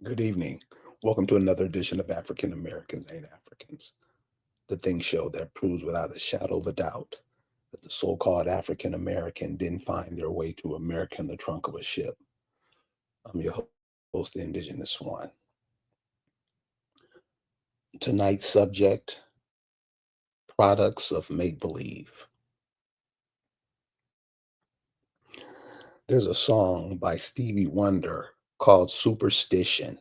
Good evening. Welcome to another edition of African Americans Ain't Africans, the thing show that proves without a shadow of a doubt that the so called African American didn't find their way to America in the trunk of a ship. I'm your host, the Indigenous One. Tonight's subject, products of make believe. There's a song by Stevie Wonder called Superstition.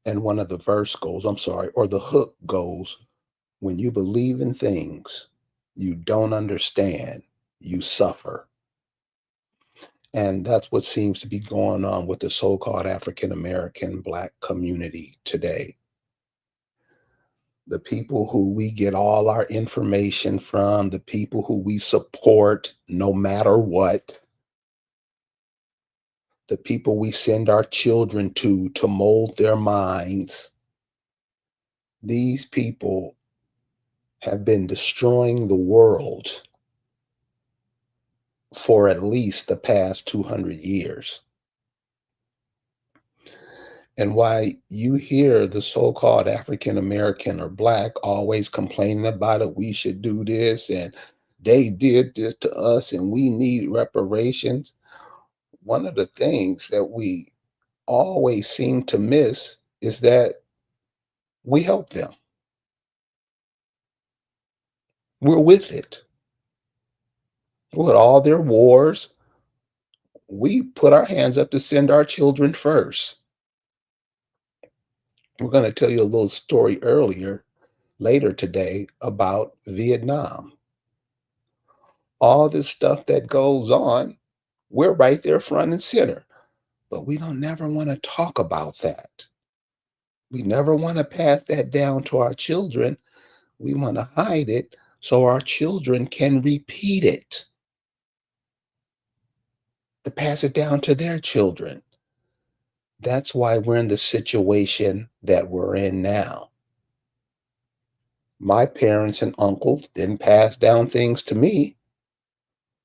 And one of the verse goes, or the hook goes, when you believe in things you don't understand, you suffer. And that's what seems to be going on with the so called African American Black community today. The people who we get all our information from, the people who we support no matter what, the people we send our children to mold their minds, these people have been destroying the world for at least the past 200 years. And why you hear the so called African American or Black always complaining about it, we should do this and they did this to us and we need reparations. One of the things that we always seem to miss is that we help them. We're with it. With all their wars, we put our hands up to send our children first. We're going to tell you a little story later today about Vietnam. All this stuff that goes on, we're right there front and center. But we don't never want to talk about that. We never want to pass that down to our children. We want to hide it so our children can repeat it, to pass it down to their children. That's why we're in the situation that we're in now. My parents and uncles didn't pass down things to me.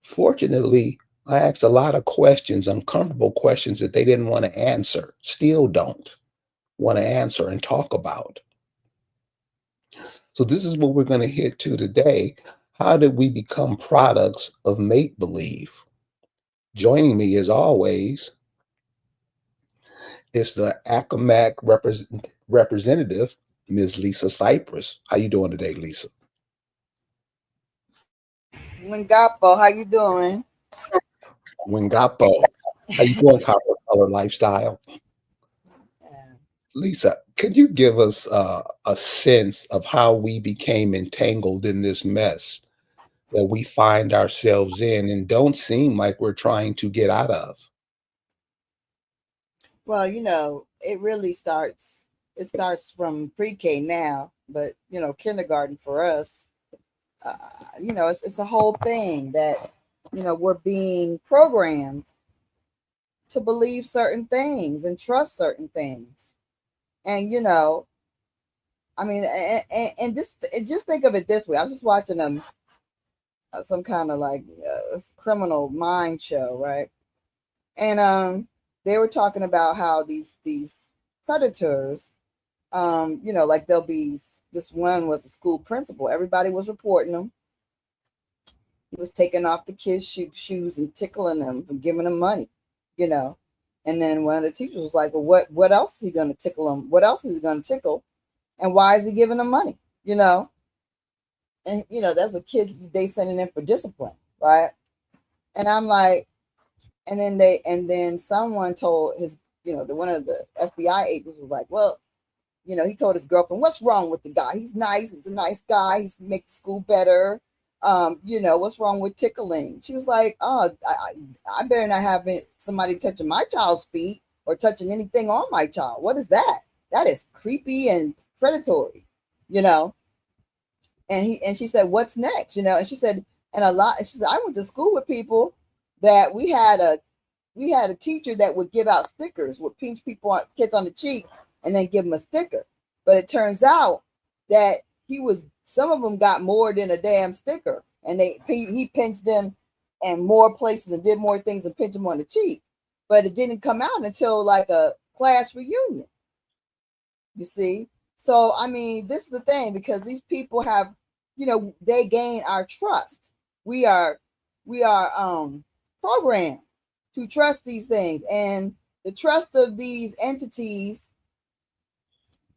Fortunately, I asked a lot of questions, uncomfortable questions that they didn't want to answer, still don't want to answer and talk about. So, this is what we're going to hit to today. How did we become products of make believe? Joining me, as always, is the ACAMAC representative, Ms. Lisa Cypress. How you doing today, Lisa? Ngapo, how you doing? Wingapo. How you doing, Color Lifestyle? Yeah. Lisa, could you give us a sense of how we became entangled in this mess that we find ourselves in and don't seem like we're trying to get out of? Well, it really starts. It starts from pre-K now, but kindergarten for us. Uh, it's a whole thing that we're being programmed to believe certain things and trust certain things, and I mean, and just think of it this way. I was just watching some kind of like criminal mind show, right? And they were talking about how these predators, like there'll be this one was a school principal. Everybody was reporting him. He was taking off the kids' shoes and tickling them and giving them money, you know. And then one of the teachers was like, "Well, what else is he going to tickle them? What else is he going to tickle? And why is he giving them money? You know?" And that's what kids they sending in for discipline, right? And I'm like, and then someone told his the one of the FBI agents was like, well, he told his girlfriend, what's wrong with the guy? He's nice, he's a nice guy, he's makes school better. What's wrong with tickling? She was like, oh, I better not have somebody touching my child's feet or touching anything on my child. What is that? That is creepy and predatory, you know. And she said, what's next? And she said, she said, I went to school with people that we had a teacher that would give out stickers, would pinch kids on the cheek and then give them a sticker. But it turns out that some of them got more than a damn sticker, and he pinched them in more places and did more things and pinched them on the cheek. But it didn't come out until like class reunion. You see? So, I mean, this is the thing, because these people have, they gain our trust. We are, programmed to trust these things. And the trust of these entities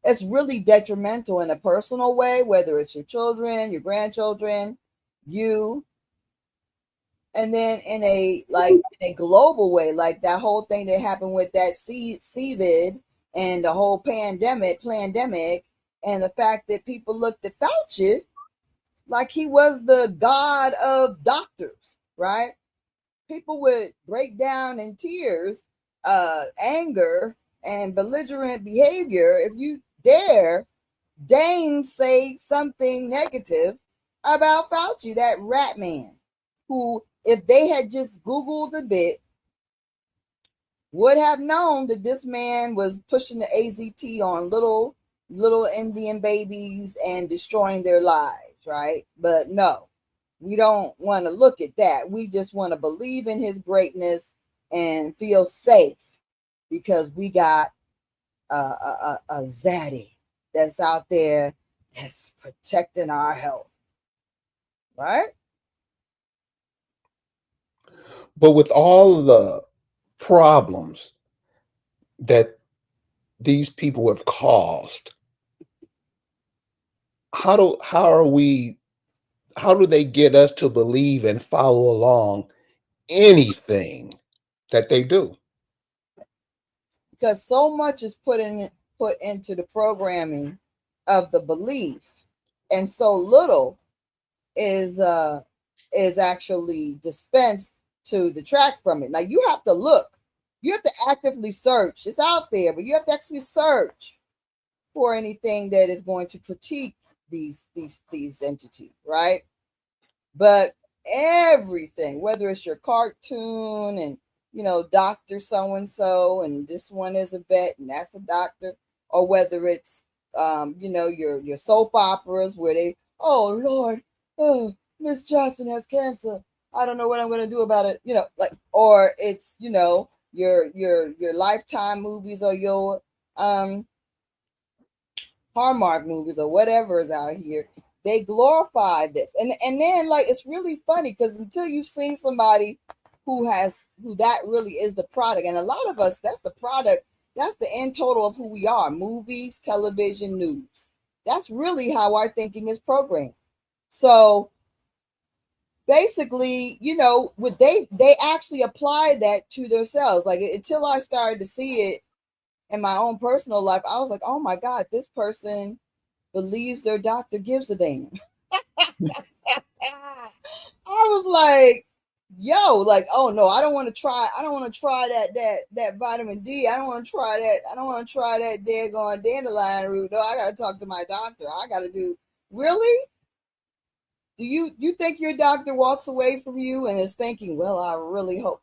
is really detrimental in a personal way, whether it's your children, your grandchildren, you, and then in a global way, like that whole thing that happened with that COVID and the whole pandemic, and the fact that people looked at Fauci like he was the god of doctors, right? People would break down in tears, anger, and belligerent behavior if you deign say something negative about Fauci, that rat man, who, if they had just Googled a bit, would have known that this man was pushing the AZT on little Indian babies and destroying their lives, right? But no, we don't want to look at that. We just want to believe in his greatness and feel safe because we got a zaddy that's out there that's protecting our health, right? But with all the problems that these people have caused, how do they get us to believe and follow along anything that they do? Because so much is put into the programming of the belief, and so little is actually dispensed to detract from it. Now you have to look, you have to actively search. It's out there, but you have to actually search for anything that is going to critique these entities, right? But everything, whether it's your cartoon and doctor so and so, and this one is a vet and that's a doctor, or whether it's your soap operas where they, oh Lord, oh, Miss Johnson has cancer, I don't know what I'm going to do about it, like, or it's your Lifetime movies, or your Hallmark movies, or whatever is out here. They glorify this, and then, like, it's really funny because until you see somebody who that really is the product, and a lot of us, that's the product, that's the end total of who we are: movies, television, news. That's really how our thinking is programmed. So basically, would they actually apply that to themselves? Like, until I started to see it in my own personal life, I was like, oh my God, this person believes their doctor gives a damn. I was like, yo, like, oh no, I don't want to try that vitamin D. I don't want to try that. I don't want to try that daggone dandelion root. No, I gotta talk to my doctor. I gotta do. Really? Do you think your doctor walks away from you and is thinking, well, I really hope.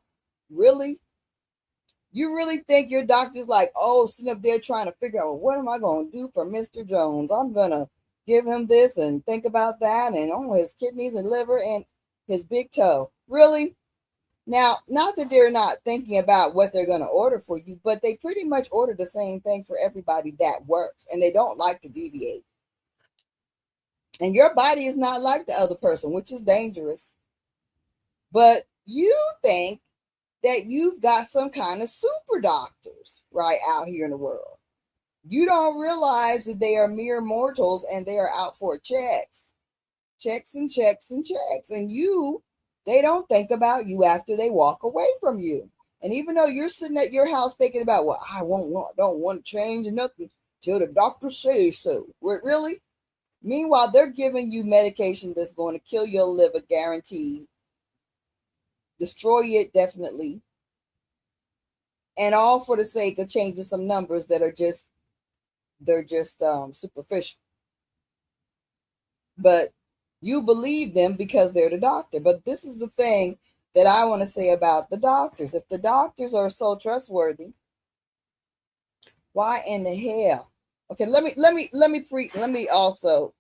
Really? You really think your doctor's like, oh, sitting up there trying to figure out, well, what am I going to do for Mr. Jones? I'm going to give him this and think about that, and his kidneys and liver and his big toe. Really? Now, not that they're not thinking about what they're going to order for you, but they pretty much order the same thing for everybody that works, and they don't like to deviate. And your body is not like the other person, which is dangerous. But you think that you've got some kind of super doctors right out here in the world. You don't realize that they are mere mortals and they are out for checks and checks and checks. And they don't think about you after they walk away from you. And even though you're sitting at your house thinking about, well, don't want to change or nothing till the doctor says so. Really? Meanwhile, they're giving you medication that's going to kill your liver, guaranteed, destroy it definitely, and all for the sake of changing some numbers that are just superficial. But you believe them because they're the doctor. But this is the thing that I want to say about the doctors. If the doctors are so trustworthy, why in the hell? Okay, let me also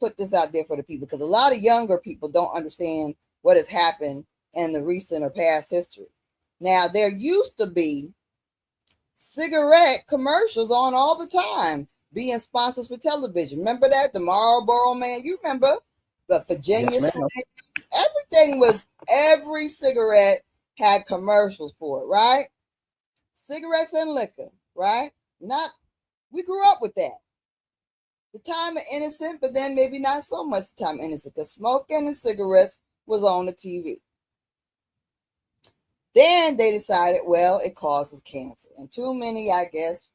put this out there for the people, because a lot of younger people don't understand what has happened in the recent or past history. Now, there used to be cigarette commercials on all the time, being sponsors for television. Remember that? The Marlboro Man. You remember the Yes, Virginia ma'am. Slim? Everything was, every cigarette had commercials for it, right? Cigarettes and liquor, right? Not, we grew up with that. The time of innocent, but then maybe not so much time innocent because smoking and cigarettes was on the TV. Then they decided, well, it causes cancer, and too many, I guess,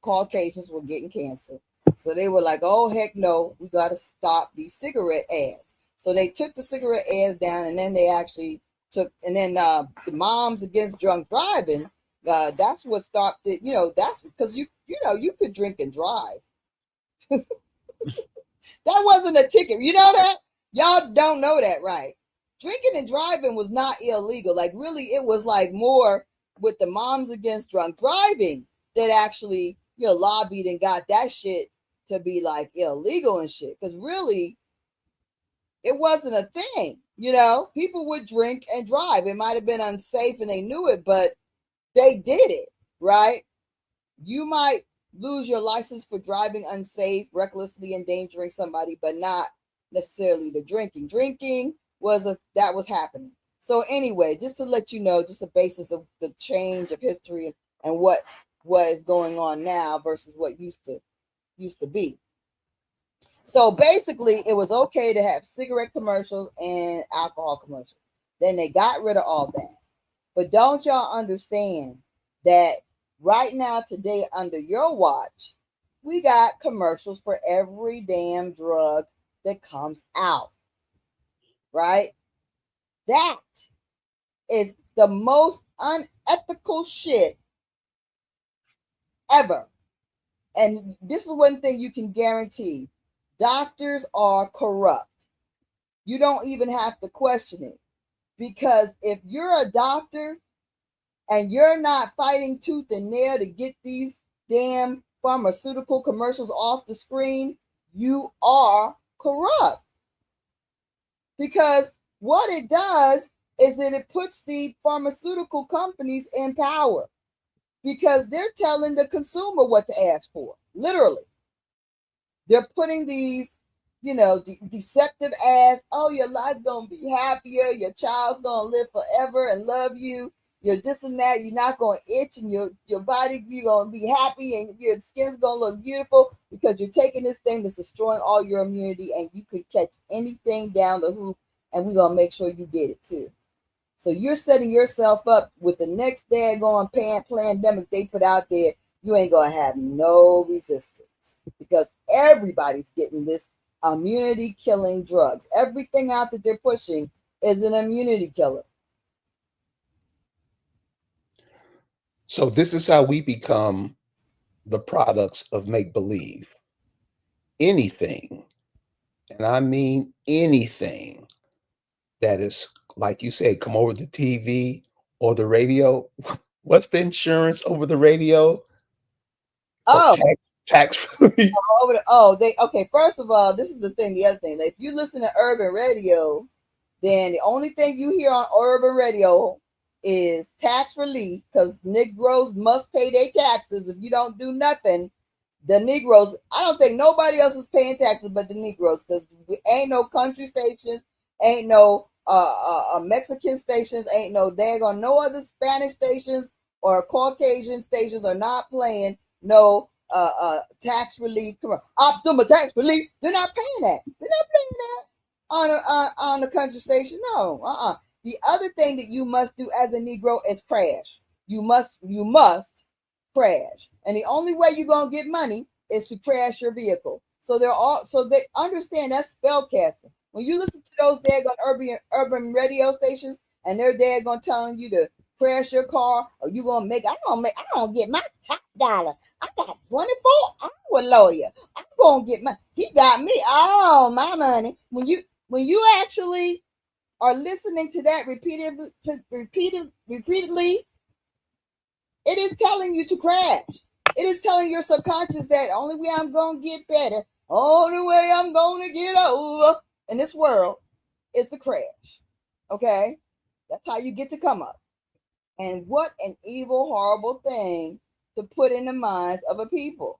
Caucasians were getting cancer. So they were like, oh, heck no, we got to stop these cigarette ads. So they took the cigarette ads down, and then they actually took, and then the Moms Against Drunk Driving, that's what stopped it. That's because you could drink and drive. That wasn't a ticket. You know that? Y'all don't know that, right? Drinking and driving was not illegal. Like, really, it was like more with the Moms Against Drunk Driving that actually, lobbied and got that shit to be like illegal and shit. Because really, it wasn't a thing. People would drink and drive. It might have been unsafe and they knew it, but they did it, right? You might lose your license for driving unsafe, recklessly endangering somebody, but not necessarily the drinking. Drinking that was happening. So anyway, just to let you know, just a basis of the change of history and what is going on now versus what used to be. So basically, it was okay to have cigarette commercials and alcohol commercials. Then they got rid of all that. But don't y'all understand that right now, today, under your watch, we got commercials for every damn drug that comes out, right? That is the most unethical shit ever. And this is one thing you can guarantee: doctors are corrupt. You don't even have to question it. Because if you're a doctor and you're not fighting tooth and nail to get these damn pharmaceutical commercials off the screen, you are corrupt. Because what it does is that it puts the pharmaceutical companies in power because they're telling the consumer what to ask for. Literally. They're putting these, deceptive ads. Oh, your life's going to be happier. Your child's going to live forever and love you. You're this and that. You're not going to itch, and your body, you're going to be happy, and your skin's going to look beautiful because you're taking this thing that's destroying all your immunity, and you could catch anything down the hoop, and we're going to make sure you get it too. So you're setting yourself up with the next daggone pandemic they put out there. You ain't going to have no resistance because everybody's getting this immunity killing drugs. Everything out that they're pushing is an immunity killer. So this is how we become the products of make believe. Anything, and I mean anything, that is, like you said, come over the TV or the radio. What's the insurance over the radio? Or Oh, tax free. they okay. First of all, this is the thing. The other thing, if you listen to urban radio, then the only thing you hear on urban radio is tax relief because Negroes must pay their taxes. If you don't do nothing, the Negroes, I don't think nobody else is paying taxes but the Negroes because ain't no country stations, ain't no Mexican stations, ain't no daggone no other Spanish stations or Caucasian stations are not playing no tax relief. Optimal tax relief. They're not paying that. They're not paying that on the country station. No, The other thing that you must do as a Negro is crash. You must crash, and the only way you're gonna get money is to crash your vehicle. So they understand that's spell casting. When you listen to those daggone urban radio stations, and they're daggone telling you to crash your car, or you gonna make. I don't get my top dollar. I got 24-hour lawyer. I'm gonna get my. He got me all my money. When you actually are listening to that repeatedly, it is telling you to crash. It is telling your subconscious that only way I'm going to get better, only way I'm going to get over in this world is to crash. Okay? That's how you get to come up. And what an evil, horrible thing to put in the minds of a people.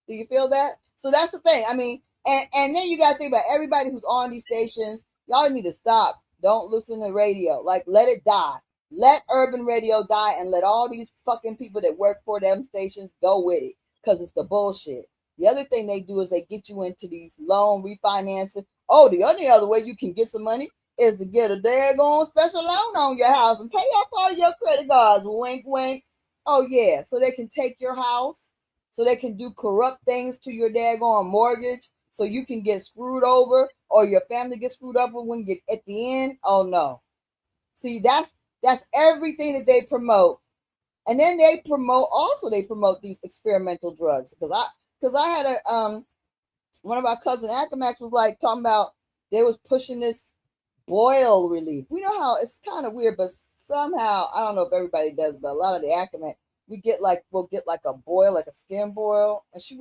Do you feel that? So that's the thing. I mean, and then you got to think about everybody who's on these stations. Y'all need to stop. Don't listen to radio. Like, let it die. Let urban radio die and let all these fucking people that work for them stations go with it because it's the bullshit. The other thing they do is they get you into these loan refinancing. Oh, the only other way you can get some money is to get a daggone special loan on your house and pay off all your credit cards. Wink, wink. Oh, yeah. So they can take your house, so they can do corrupt things to your daggone mortgage, so you can get screwed over or your family gets screwed up when you at the end. Oh no. See, that's everything that they promote. And then they promote these experimental drugs. Because I had a one of our cousin Acamax was like talking about they was pushing this boil relief. We know how it's kind of weird, but somehow I don't know if everybody does, but a lot of the Acamax we'll get like a boil, like a skin boil, and she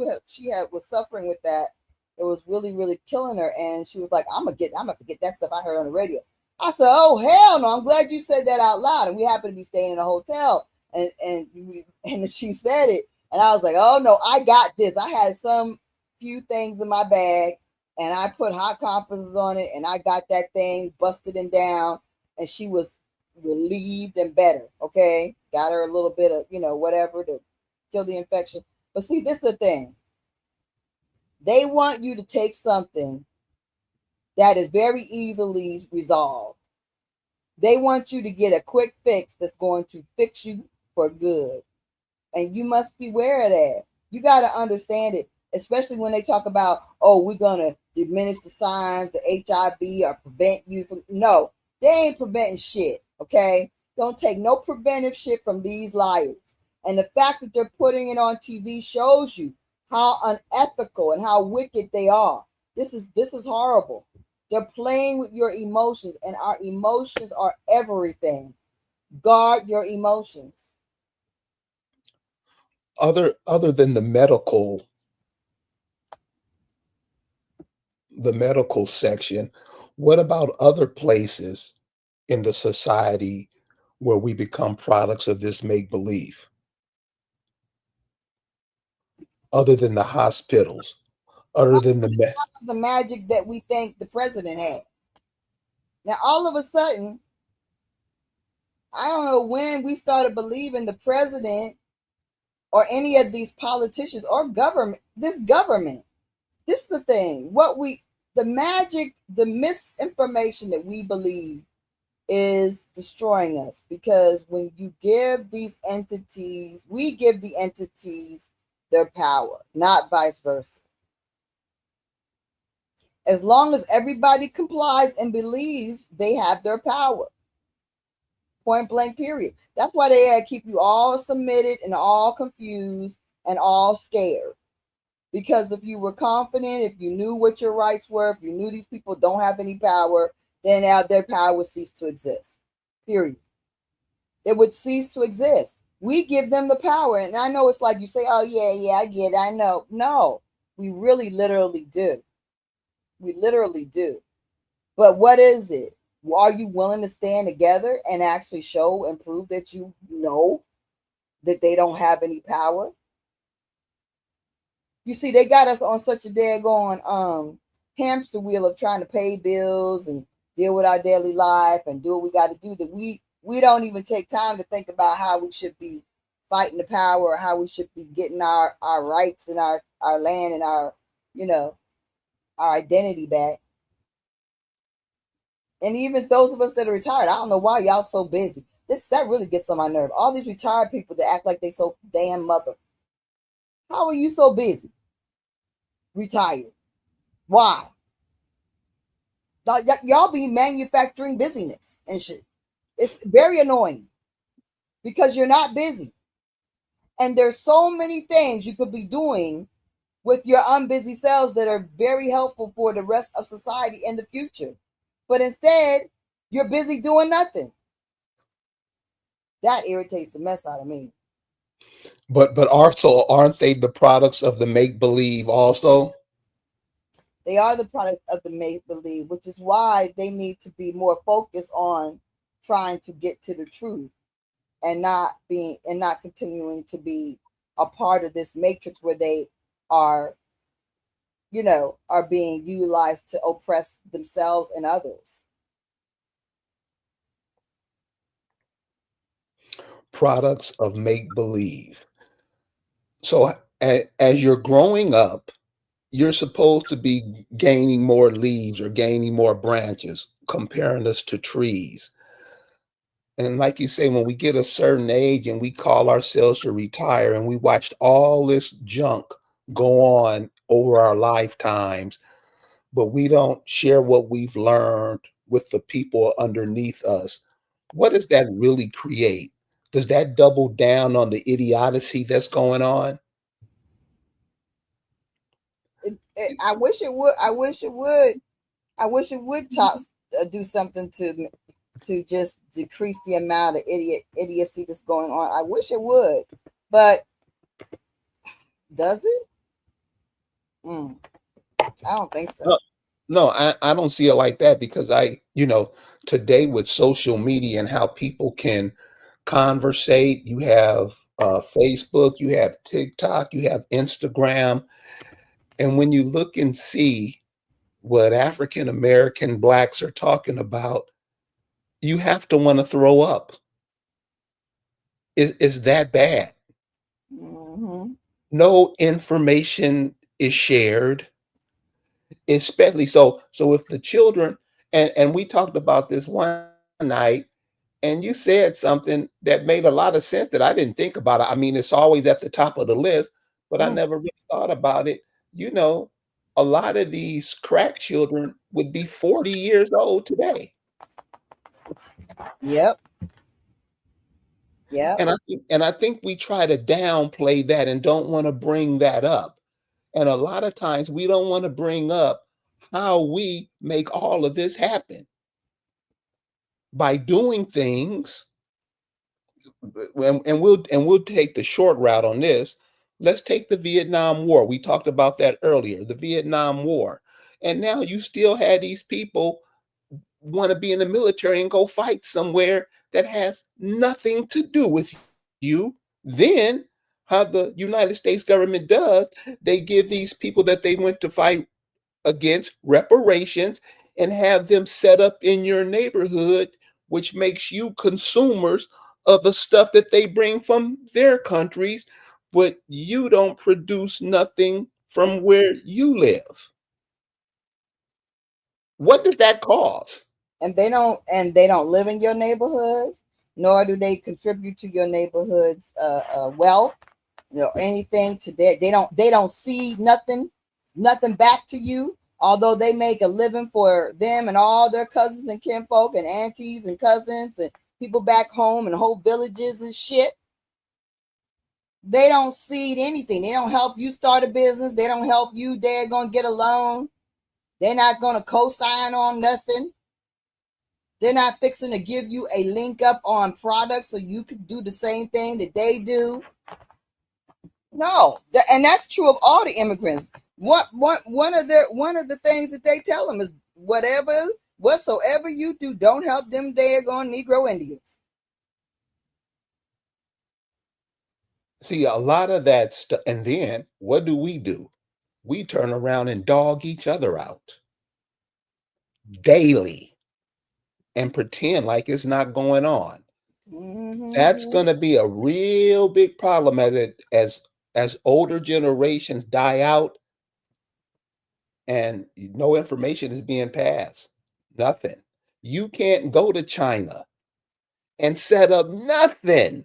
had was suffering with that. It was really killing her, and she was like, I'm gonna get that stuff I heard on the radio. I said, oh hell no! I'm glad you said that out loud. And we happened to be staying in a hotel, and she said it, and I was like, oh no, I got this. I had some few things in my bag, and I put hot compresses on it, and I got that thing busted and down, and she was relieved and better. Okay, got her a little bit of whatever to kill the infection. But see, this is the thing. They want you to take something that is very easily resolved. They want you to get a quick fix that's going to fix you for good. And you must beware of that. You got to understand it, especially when they talk about, oh, we're going to diminish the signs of HIV or prevent you from. No, they ain't preventing shit, okay? Don't take no preventive shit from these liars. And the fact that they're putting it on TV shows you how unethical and how wicked they are. This is horrible. They're playing with your emotions, and our emotions are everything. Guard your emotions. Other than the medical section, what about other places in the society where we become products of this make believe, other than the hospitals, other than The magic that we think the president had. Now, all of a sudden, I don't know when we started believing the president or any of these politicians or government, this government. This is the thing. The magic, the misinformation that we believe is destroying us, because when you give these entities, we give the entities their power, not vice versa. As long as everybody complies and believes, they have their power. Point blank, period. That's why they keep you all submitted and all confused and all scared. Because if you were confident, if you knew what your rights were, if you knew these people don't have any power, then their power would cease to exist. Period. It would cease to exist. We give them the power. And I know it's like you say, oh, yeah, I get it. I know. No, we really literally do. We literally do. But what is it? Are you willing to stand together and actually show and prove that you know that they don't have any power? You see, they got us on such a daggone hamster wheel of trying to pay bills and deal with our daily life and do what we got to do, that we don't even take time to think about how we should be fighting the power, or how we should be getting our rights and our land and our identity back. And even those of us that are retired, I don't know why y'all so busy. That really gets on my nerve. All these retired people that act like they so damn mother. How are you so busy? Retired. Why? Y'all be manufacturing busyness and shit. It's very annoying because you're not busy. And there's so many things you could be doing with your unbusy selves that are very helpful for the rest of society in the future. But instead, you're busy doing nothing. That irritates the mess out of me. but also, aren't they the products of the make believe also? They are the product of the make believe, which is why they need to be more focused on trying to get to the truth. and not continuing to be a part of this matrix where they are, are being utilized to oppress themselves and others. Products of make believe. So as you're growing up, you're supposed to be gaining more leaves or gaining more branches, comparing us to trees. And like you say, when we get a certain age and we call ourselves to retire and we watched all this junk go on over our lifetimes, but we don't share what we've learned with the people underneath us, what does that really create? Does that double down on the idiocy that's going on? I wish it would. I wish it would. I wish it would do something to just decrease the amount of idiocy that's going on. I wish it would, but does it? Mm, I don't think so. No, no, I don't see it like that because today with social media and how people can conversate, you have Facebook, you have TikTok, you have Instagram. And when you look and see what African American blacks are talking about, you have to want to throw up. Is that bad? Hmm. No information is shared, especially so if the children and we talked about this one night and you said something that made a lot of sense that I didn't think about. I mean, it's always at the top of the list, but I Mm, never really thought about it. You know, a lot of these crack children would be 40 years old today. yep. Yep. And I think we try to downplay that and don't want to bring that up. And a lot of times we don't want to bring up how we make all of this happen by doing things. And we'll take the short route on this. Let's take the Vietnam War. We talked about that earlier, the Vietnam War. And now you still had these people want to be in the military and go fight somewhere that has nothing to do with you. Then, how the United States government does, they give these people that they went to fight against reparations and have them set up in your neighborhood, which makes you consumers of the stuff that they bring from their countries, but you don't produce nothing from where you live. What does that cause? And they don't live in your neighborhoods, nor do they contribute to your neighborhood's wealth, anything to that. They don't see nothing back to you, although they make a living for them and all their cousins and kinfolk and aunties and cousins and people back home and whole villages and shit. They don't see anything. They don't help you start a business. They don't help you. They're gonna get a loan. They're not gonna co-sign on nothing. They're not fixing to give you a link up on products so you can do the same thing that they do. No, and that's true of all the immigrants. One of the things that they tell them is whatsoever you do, don't help them daggone Negro Indians. See, a lot of that stuff. And then what do? We turn around and dog each other out daily and pretend like it's not going on. That's Mm-hmm. going to be a real big problem as older generations die out and no information is being passed. Nothing. You can't go to China and set up nothing.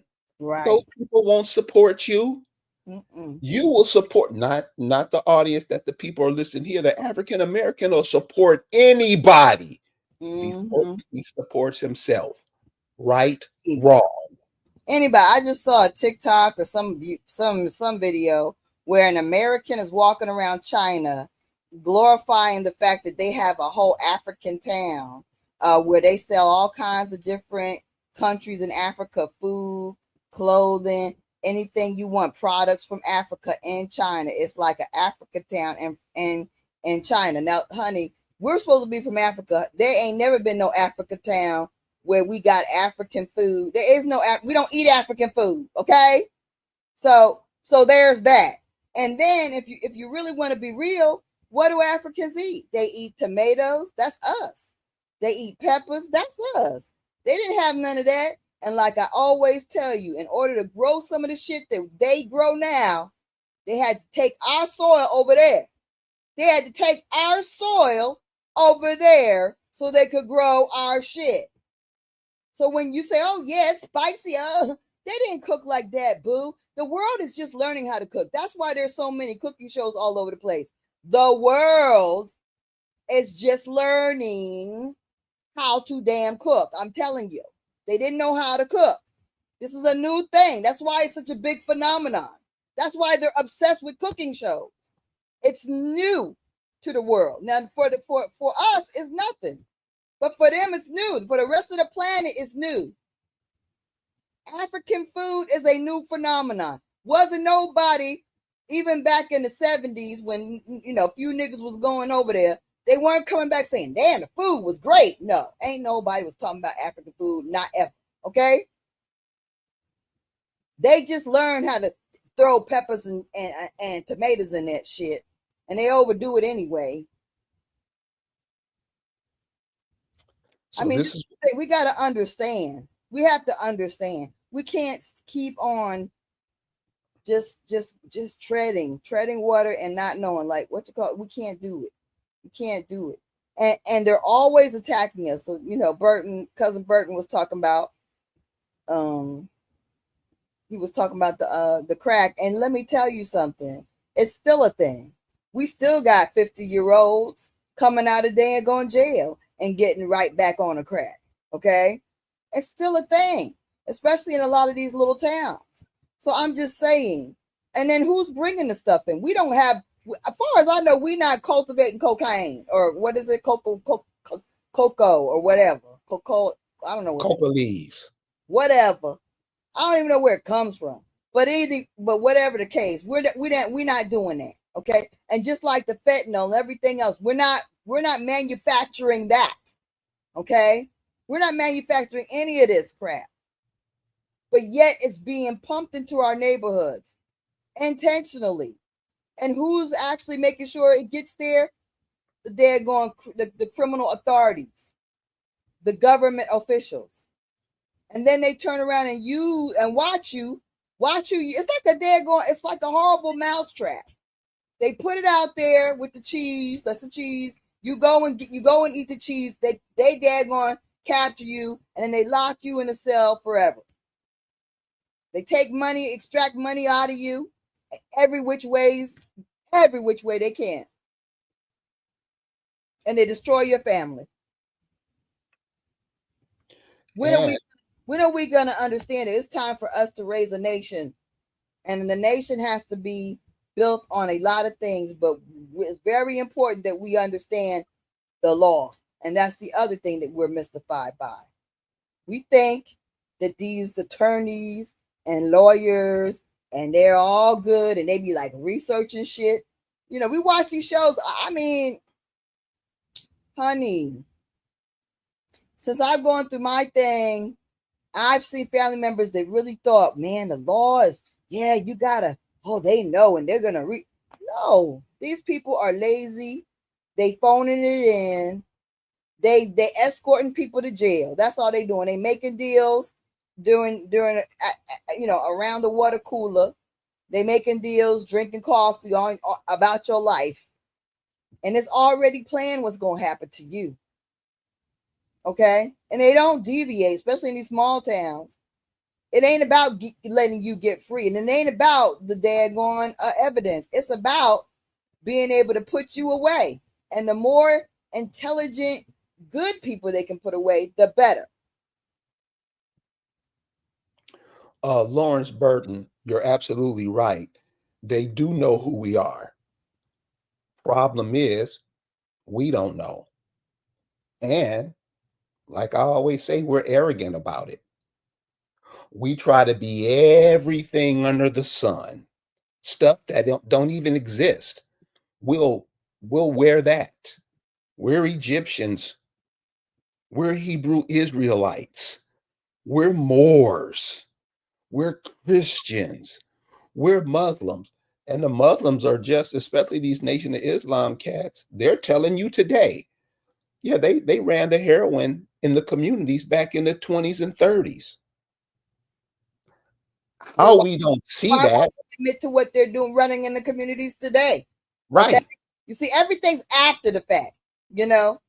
Those Right. people won't support you. Mm-mm. You will support not the audience that the people are listening here. The African American will support anybody before Mm-hmm. he supports himself. Right, wrong. Anybody. I just saw a TikTok or some video where an American is walking around China glorifying the fact that they have a whole African town where they sell all kinds of different countries in Africa, food, clothing, anything you want, products from Africa and China. It's like an Africa town in China. Now, honey, we're supposed to be from Africa. There ain't never been no Africa town where we got African food. There is no, we don't eat African food. Okay. So there's that. And then if you really want to be real, what do Africans eat? They eat tomatoes. That's us. They eat peppers. That's us. They didn't have none of that. And like I always tell you, in order to grow some of the shit that they grow now, they had to take our soil over there. They had to take our soil over there so they could grow our shit. So when you say, "Oh yeah, it's spicy," they didn't cook like that, boo. The world is just learning how to cook. That's why there's so many cooking shows all over the place. The world is just learning how to damn cook. I'm telling you, they didn't know how to cook. This is a new thing. That's why it's such a big phenomenon. That's why they're obsessed with cooking shows. It's new to the world. Now, for us, it's nothing. But for them, it's new. For the rest of the planet, it's new. African food is a new phenomenon. Wasn't nobody, even back in the 70s when, a few niggas was going over there, they weren't coming back saying, damn, the food was great. No, ain't nobody was talking about African food, not ever. Okay? They just learned how to throw peppers and tomatoes in that shit. And they overdo it anyway. So this is we got to understand. We have to understand. We can't keep on just treading water and not knowing, like, what you call it. We can't do it. We can't do it. And they're always attacking us. So, cousin Burton was talking about he was talking about the crack. And let me tell you something. It's still a thing. We still got 50-year-olds coming out of there and going to jail and getting right back on the crack. Okay? It's still a thing, especially in a lot of these little towns. So I'm just saying. And then who's bringing the stuff in? We don't have, as far as I know, we're not cultivating cocaine or what is it, cocoa or whatever. Cocoa, I don't know what. Coca leaves. Whatever. I don't even know where it comes from. But whatever the case, we're not doing that. Okay. And just like the fentanyl and everything else, we're not manufacturing that. Okay. We're not manufacturing any of this crap. But yet it's being pumped into our neighborhoods intentionally. And who's actually making sure it gets there? The criminal authorities, the government officials. And then they turn around and watch you. It's like it's like a horrible mousetrap. They put it out there with the cheese. That's the cheese. You go and eat the cheese. They daggone capture you, and then they lock you in a cell forever. They take money, extract money out of you, every which way they can, and they destroy your family. When are we gonna understand it? It's time for us to raise a nation, and the nation has to be built on a lot of things, but it's very important that we understand the law. And that's the other thing that we're mystified by. We think that these attorneys and lawyers, and they're all good, and they be like researching shit. We watch these shows. I mean, honey, since I've gone through my thing, I've seen family members that really thought, man, the law is, yeah, you gotta, they know, and they're gonna No, these people are lazy. They phoning it in. They escorting people to jail. That's all they doing. They making deals during around the water cooler. They making deals, drinking coffee on about your life, and it's already planned what's gonna happen to you. Okay, and they don't deviate, especially in these small towns. It ain't about letting you get free, and it ain't about the daggone evidence. It's about being able to put you away, and the more intelligent, good people they can put away, the better. Lawrence Burton, you're absolutely right. They do know who we are. Problem is, we don't know. And like I always say, we're arrogant about it. We try to be everything under the sun, stuff that don't even exist. We'll wear that. We're Egyptians. We're Hebrew Israelites. We're Moors. We're Christians. We're Muslims. And the Muslims are just, especially these Nation of Islam cats, they're telling you today, yeah, they ran the heroin in the communities back in the 20s and 30s. Well, How we don't see why won't that, they admit to what they're doing running in the communities today? Okay. right? You see, everything's after the fact, you know?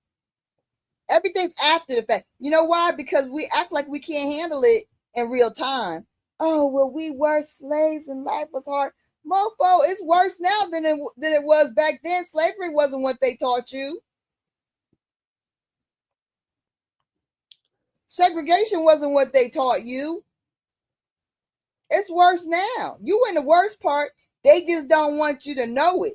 Everything's after the fact. You know why? Because we act like we can't handle it in real time. Oh, well, we were slaves and life was hard. Mofo, it's worse now than it was back then. Slavery wasn't what they taught you. Segregation wasn't what they taught you. It's worse now. You in the worst part. They just don't want you to know it.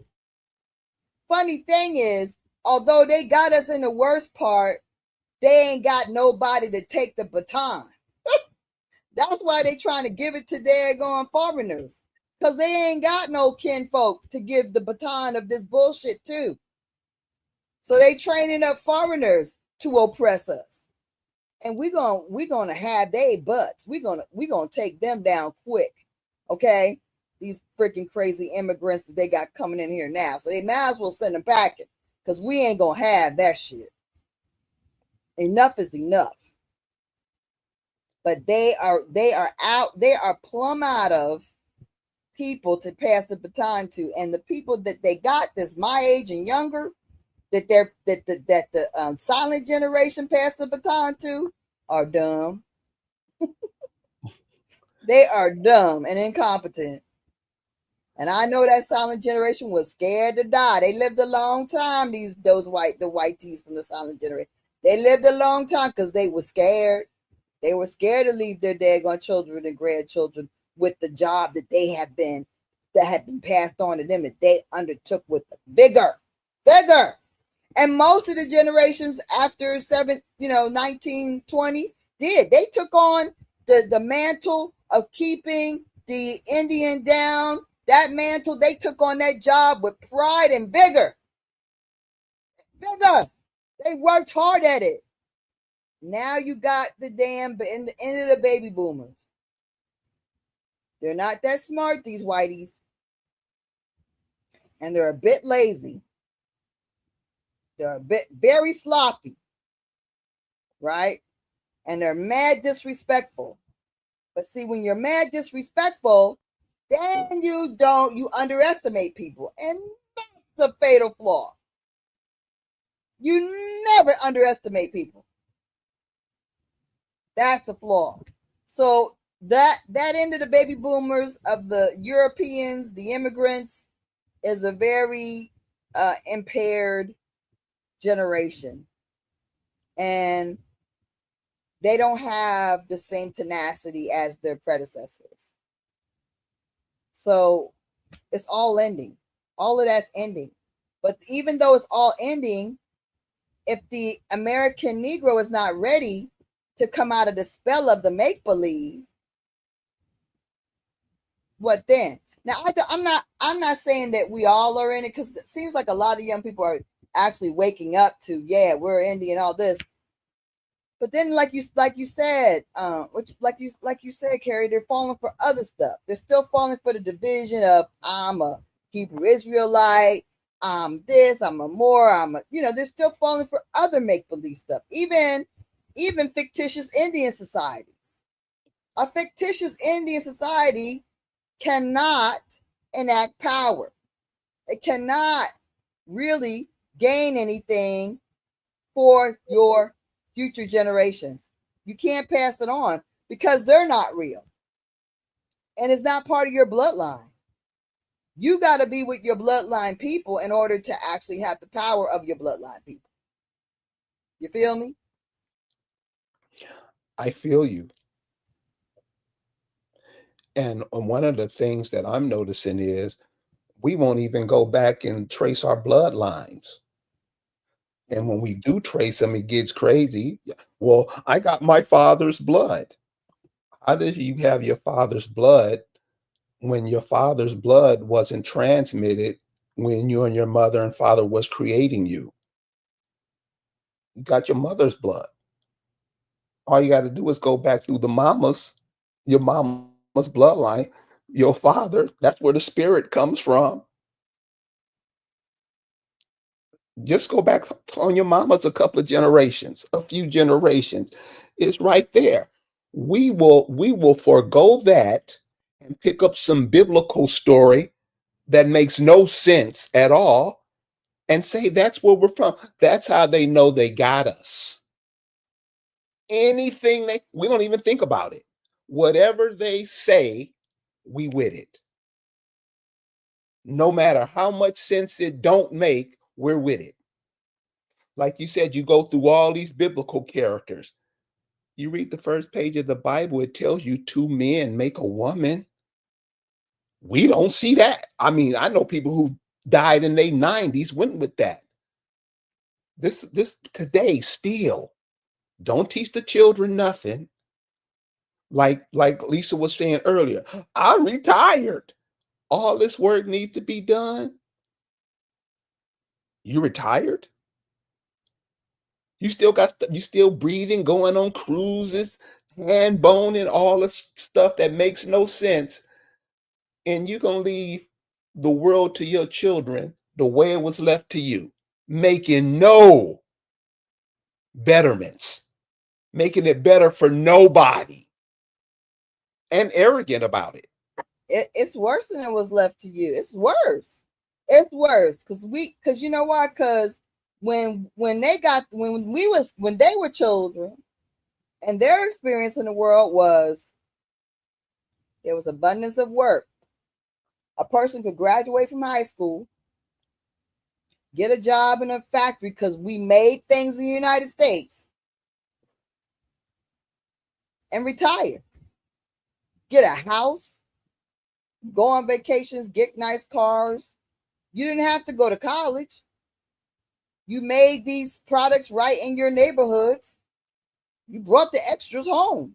Funny thing is, although they got us in the worst part, they ain't got nobody to take the baton. That's why they trying to give it to daggone foreigners. Because they ain't got no kinfolk to give the baton of this bullshit to. So they training up foreigners to oppress us. And we're gonna have they butts. We're gonna take them down quick. Okay? These freaking crazy immigrants that they got coming in here now. So they might as well send them packing. Because we ain't gonna have that shit. Enough is enough. But they are plumb out of people to pass the baton to, and the people that they got that's my age and younger that the silent generation passed the baton to are dumb. They are dumb and incompetent. And I know that silent generation was scared to die. They lived a long time. The white tees from the silent generation. They lived a long time because they were scared. They were scared to leave their daggone children and grandchildren with the job that had been passed on to them that they undertook with vigor. And most of the generations after 1920 did. They took on the mantle of keeping the Indian down. That mantle, they took on that job with pride and vigor. They worked hard at it. Now you got the end of the baby boomers. They're not that smart, these whiteys. And they're a bit lazy. They're a bit very sloppy. Right? And they're mad disrespectful. But see, when you're mad disrespectful, then you underestimate people. And that's a fatal flaw. You never underestimate people. That's a flaw. So that end of the baby boomers, of the Europeans, the immigrants, is a very impaired generation. And they don't have the same tenacity as their predecessors. So it's all ending. All of that's ending. But even though it's all ending, if the American Negro is not ready to come out of the spell of the make-believe, what then? Now, I'm not saying that we all are in it, because it seems like a lot of young people are actually waking up to, yeah, we're indie and all this. But then, like you said, Carrie, they're falling for other stuff. They're still falling for the division of, I'm a Hebrew Israelite, I'm this, I'm a Moor, they're still falling for other make-believe stuff. Even fictitious Indian societies. A fictitious Indian society cannot enact power. It cannot really gain anything for your future generations. You can't pass it on because they're not real. And it's not part of your bloodline. You got to be with your bloodline people in order to actually have the power of your bloodline people. You feel me? I feel you. And one of the things that I'm noticing is we won't even go back and trace our bloodlines. And when we do trace them, it gets crazy. Well, I got my father's blood. How did you have your father's blood when your father's blood wasn't transmitted when you and your mother and father was creating you? You got your mother's blood. All you got to do is go back through your mama's bloodline, your father. That's where the spirit comes from. Just go back on your mama's a couple of generations, a few generations. It's right there. We will forego that and pick up some biblical story that makes no sense at all and say that's where we're from. That's how they know they got us. Anything they we don't even think about it. Whatever they say, we with it. No matter how much sense it don't make, we're with it. Like you said, you go through all these biblical characters. You read the first page of the Bible, it tells you two men make a woman. We don't see that. I mean, I know people who died in their 90s went with that. This today still don't teach the children nothing. Like Lisa was saying earlier, I'm retired. All this work needs to be done. You retired? You still breathing, going on cruises, hand boning, all this stuff that makes no sense. And you're gonna leave the world to your children the way it was left to you, making no betterments, making it better for nobody, and arrogant about it. It's worse than it was left to you. It's worse. It's worse because you know why? Because when they were children and their experience in the world was there was abundance of work. A person could graduate from high school, get a job in a factory because we made things in the United States, and retire. Get a house, go on vacations, get nice cars. You didn't have to go to college. You made these products right in your neighborhoods. You brought the extras home.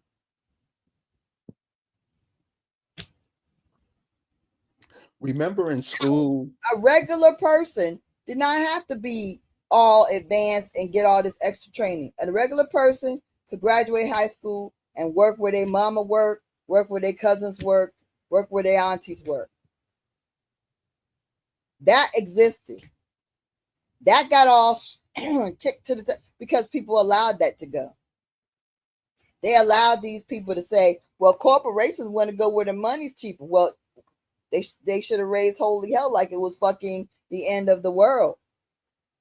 Remember in school, A regular person did not have to be all advanced and get all this extra training. A regular person could graduate high school and work where their mama worked, work where their cousins worked, work where their aunties worked. That existed. That got all kicked to the top because people allowed that to go. They allowed these people to say, well, corporations want to go where the money's cheaper. Well, they should have raised holy hell like it was fucking the end of the world,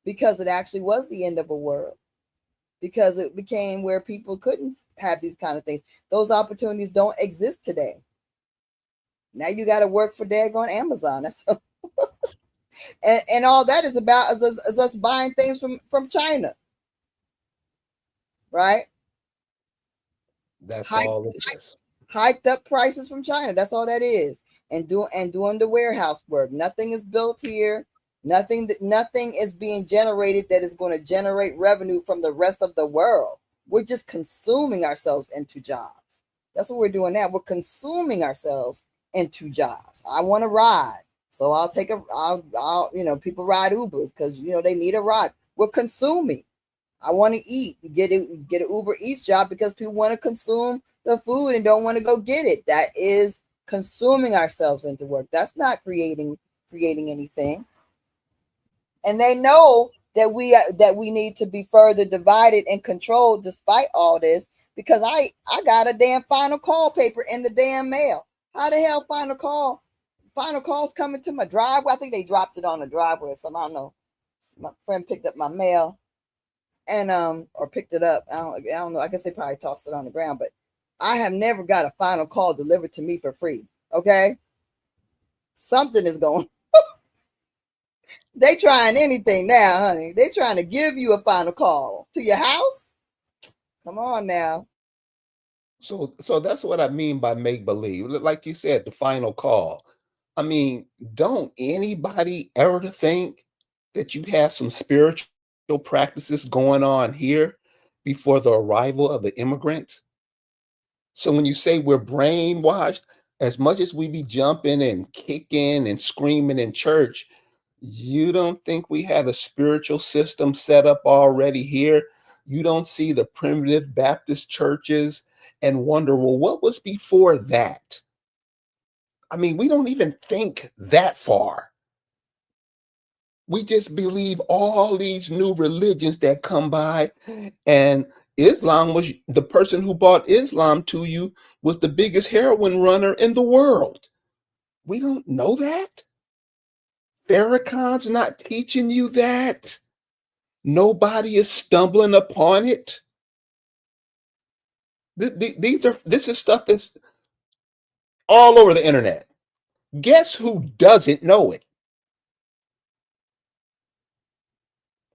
because it actually was the end of a world, because it became where people couldn't have these kind of things. Those opportunities don't exist today. Now you got to work for daggone Amazon. That's and all that is about is us buying things from China, right? that's Hike, all it is. hiked up prices from China. That's all that is. And doing the warehouse work. Nothing is built here. Nothing is being generated that is going to generate revenue from the rest of the world. We're just consuming ourselves into jobs. That's what we're doing now. We're consuming ourselves into jobs. I want to ride. So I'll people ride Ubers because they need a ride. We're consuming. I want to eat. You get an Uber Eats job because people want to consume the food and don't want to go get it. That is consuming ourselves into work. That's not creating anything. And they know that we need to be further divided and controlled despite all this, because I got a damn final call paper in the damn mail. How the hell final calls coming to my driveway? I think they dropped it on the driveway or something. I don't know. My friend picked up my mail and or picked it up. I don't know. I guess they probably tossed it on the ground, but I have never got a final call delivered to me for free. Okay? Something is going. They trying anything now, honey. They trying to give you a final call to your house. Come on now. So that's what I mean by make believe. Like you said, the final call. I mean, don't anybody ever think that you have some spiritual practices going on here before the arrival of the immigrants? So when you say we're brainwashed, as much as we be jumping and kicking and screaming in church, you don't think we had a spiritual system set up already here? You don't see the primitive Baptist churches and wonder, well, what was before that? I mean, we don't even think that far. We just believe all these new religions that come by, and Islam was the person who brought Islam to you was the biggest heroin runner in the world. We don't know that. Farrakhan's not teaching you that. Nobody is stumbling upon it. This is stuff that's all over the internet. Guess who doesn't know it?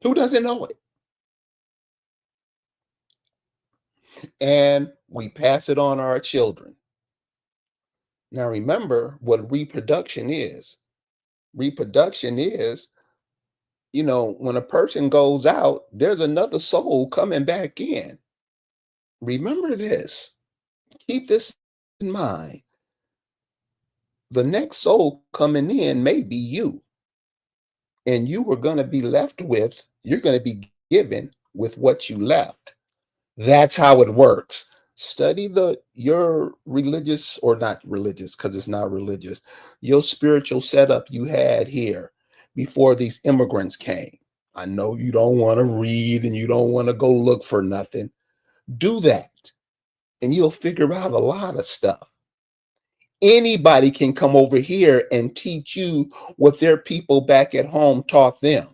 Who doesn't know it? And we pass it on our children. Now remember what reproduction is. Reproduction is, when a person goes out, there's another soul coming back in. Remember this. Keep this in mind. The next soul coming in may be you, and you're going to be given with what you left. That's how it works. Study your religious, or not religious, because it's not religious, your spiritual setup you had here before these immigrants came. I know you don't want to read and you don't want to go look for nothing. Do that, and you'll figure out a lot of stuff. Anybody can come over here and teach you what their people back at home taught them.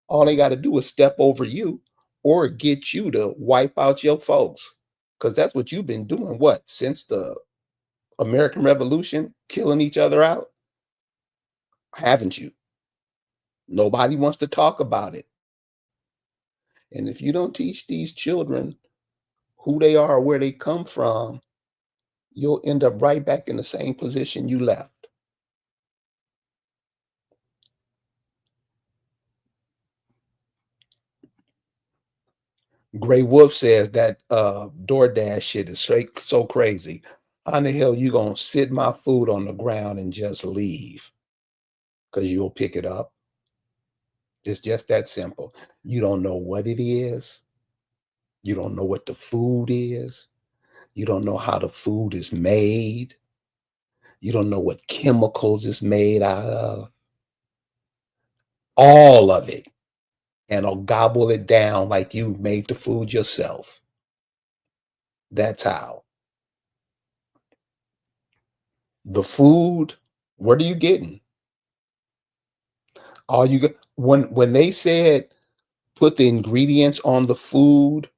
All they got to do is step over you or get you to wipe out your folks. Because that's what you've been doing, what, since the American Revolution, killing each other out? Haven't you? Nobody wants to talk about it. And if you don't teach these children who they are, where they come from, you'll end up right back in the same position you left. Gray Wolf says that DoorDash shit is so crazy. How in the hell you gonna sit my food on the ground and just leave? Because you'll pick it up. It's just that simple. You don't know what it is. You don't know what the food is. You don't know how the food is made. You don't know what chemicals it's made out of. All of it. And I'll gobble it down like you made the food yourself. That's how. The food, what are you getting? All you get when they said put the ingredients on the food,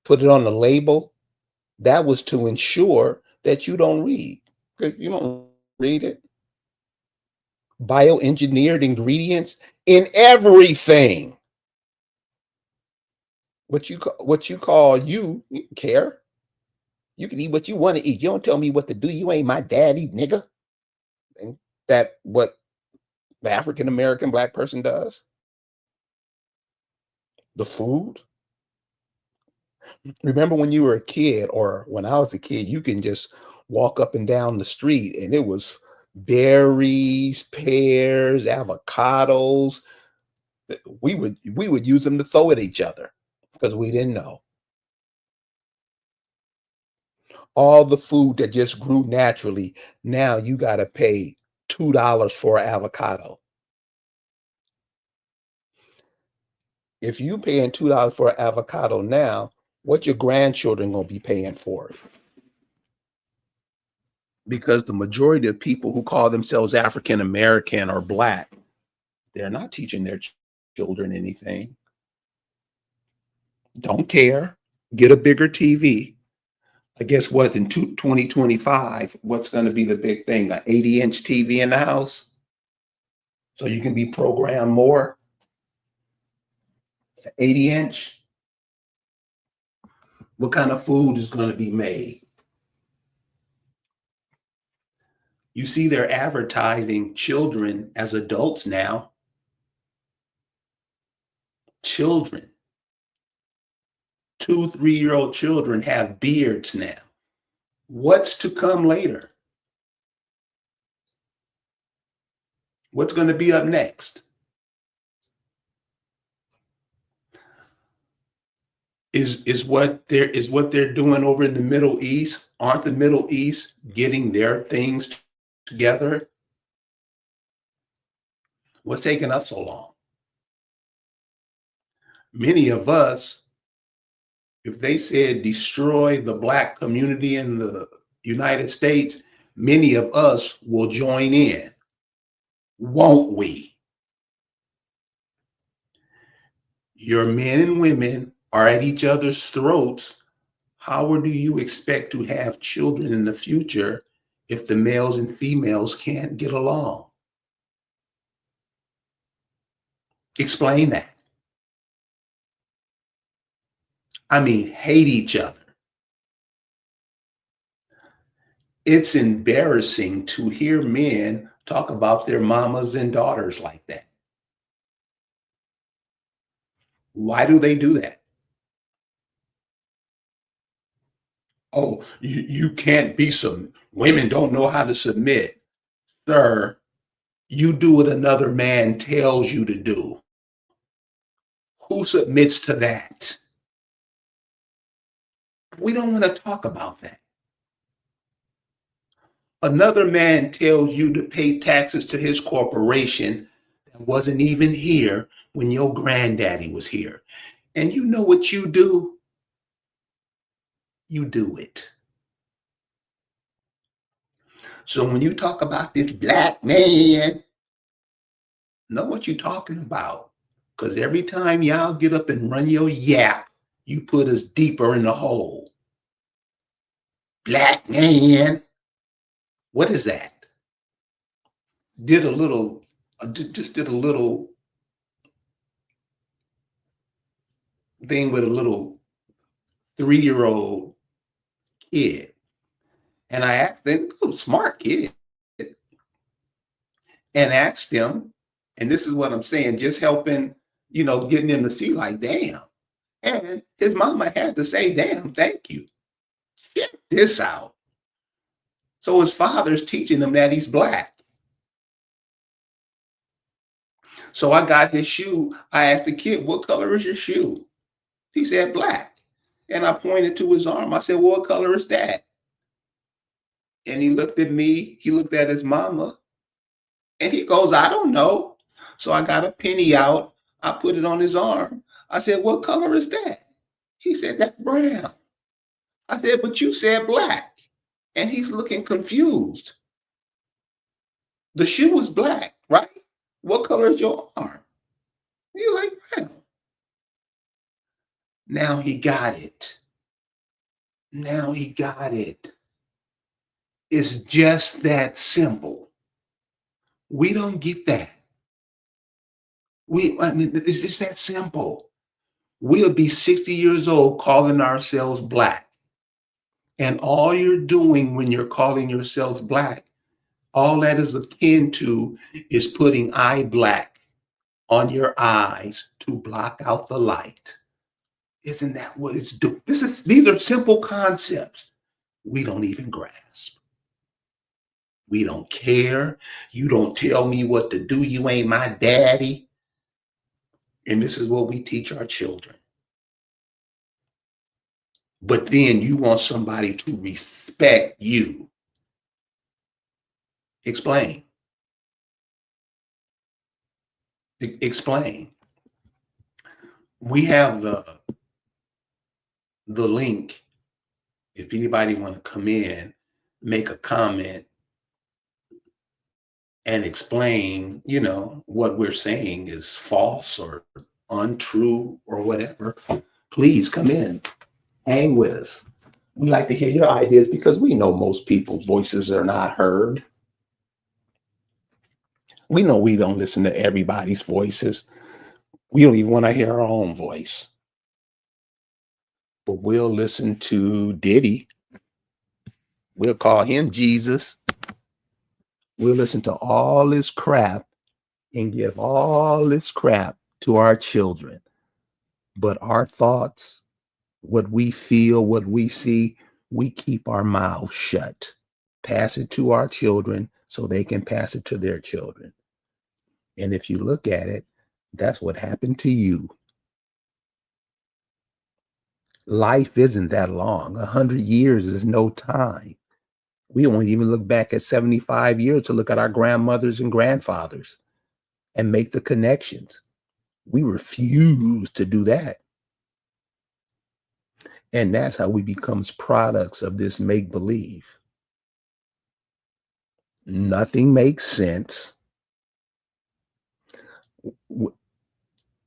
put it on the label, that was to ensure that you don't read. Because you don't read it. Bioengineered ingredients in everything. You care. You can eat what you want to eat. You don't tell me what to do. You ain't my daddy, nigga. And that what the African American black person does. The food. Remember when you were a kid, or when I was a kid, you can just walk up and down the street and it was berries, pears, avocados. We would use them to throw at each other because we didn't know. All the food that just grew naturally, now you got to pay $2 for an avocado. If you paying $2 for an avocado now, what your grandchildren gonna be paying for it? Because the majority of people who call themselves African American or black, they're not teaching their children anything. Don't care. Get a bigger TV. I guess what in 2025, what's going to be the big thing? An 80-inch TV in the house? So you can be programmed more? 80-inch? What kind of food is going to be made? You see, they're advertising children as adults now. Children. 2, 3-year-old children have beards now. What's to come later? What's going to be up next? Is what they're doing over in the Middle East? Aren't the Middle East getting their things together? What's taking us so long? Many of us, if they said destroy the black community in the United States, many of us will join in, won't we? Your men and women are at each other's throats. How do you expect to have children in the future if the males and females can't get along? Explain that. I mean, hate each other. It's embarrassing to hear men talk about their mamas and daughters like that. Why do they do that? Oh, you can't be some women don't know how to submit. Sir, you do what another man tells you to do. Who submits to that? We don't want to talk about that. Another man tells you to pay taxes to his corporation that wasn't even here when your granddaddy was here. And you know what you do? You do it. So when you talk about this black man, know what you're talking about. Because every time y'all get up and run your yap, you put us deeper in the hole. Black man. What is that? Did a little, just did a little thing with a little 3-year-old kid. And I asked them, oh, smart kid, and asked them, and this is what I'm saying, just helping, getting them to see like, damn. And his mama had to say, damn, thank you. Check this out. So his father's teaching him that he's black. So I got his shoe. I asked the kid, what color is your shoe? He said, black. And I pointed to his arm. I said, well, what color is that? And he looked at me. He looked at his mama. And he goes, I don't know. So I got a penny out. I put it on his arm. I said, what color is that? He said, that's brown. I said, but you said black. And he's looking confused. The shoe was black, right? What color is your arm? He's like, brown. Now he got it. Now he got it. It's just that simple. We don't get that. It's just that simple. We'll be 60 years old calling ourselves black. And all you're doing when you're calling yourselves black, all that is akin to is putting eye black on your eyes to block out the light. Isn't that what it's doing? These are simple concepts we don't even grasp. We don't care. You don't tell me what to do. You ain't my daddy. And this is what we teach our children. But then you want somebody to respect you. Explain. Explain. We have the link. If anybody want to come in, make a comment and explain, what we're saying is false or untrue or whatever, please come in, hang with us. We like to hear your ideas because we know most people's voices are not heard. We know we don't listen to everybody's voices. We don't even want to hear our own voice. But we'll listen to Diddy. We'll call him Jesus. We'll listen to all this crap and give all this crap to our children. But our thoughts, what we feel, what we see, we keep our mouths shut. Pass it to our children so they can pass it to their children. And if you look at it, that's what happened to you. Life isn't that long. 100 years is no time. We won't even look back at 75 years to look at our grandmothers and grandfathers and make the connections. We refuse to do that. And that's how we become products of this make believe. Nothing makes sense.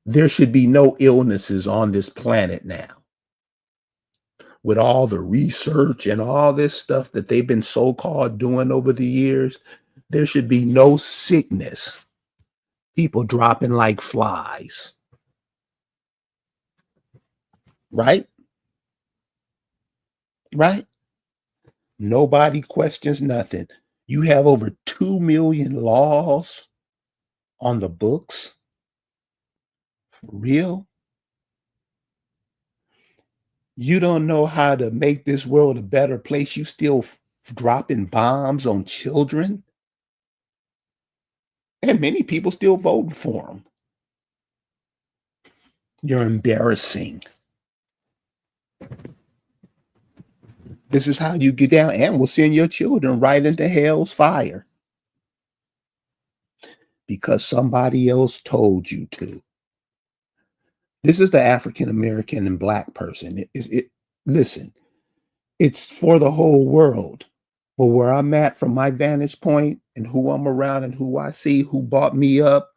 There should be no illnesses on this planet now. With all the research and all this stuff that they've been so called doing over the years, there should be no sickness. People dropping like flies. Right? Right? Nobody questions nothing. You have over 2 million laws on the books. For real? You don't know how to make this world a better place. You still dropping bombs on children. And many people still voting for them. You're embarrassing. This is how you get down, and will send your children right into hell's fire because somebody else told you to. This is the African American and Black person. Listen, it's for the whole world. But where I'm at from my vantage point and who I'm around and who I see, who brought me up,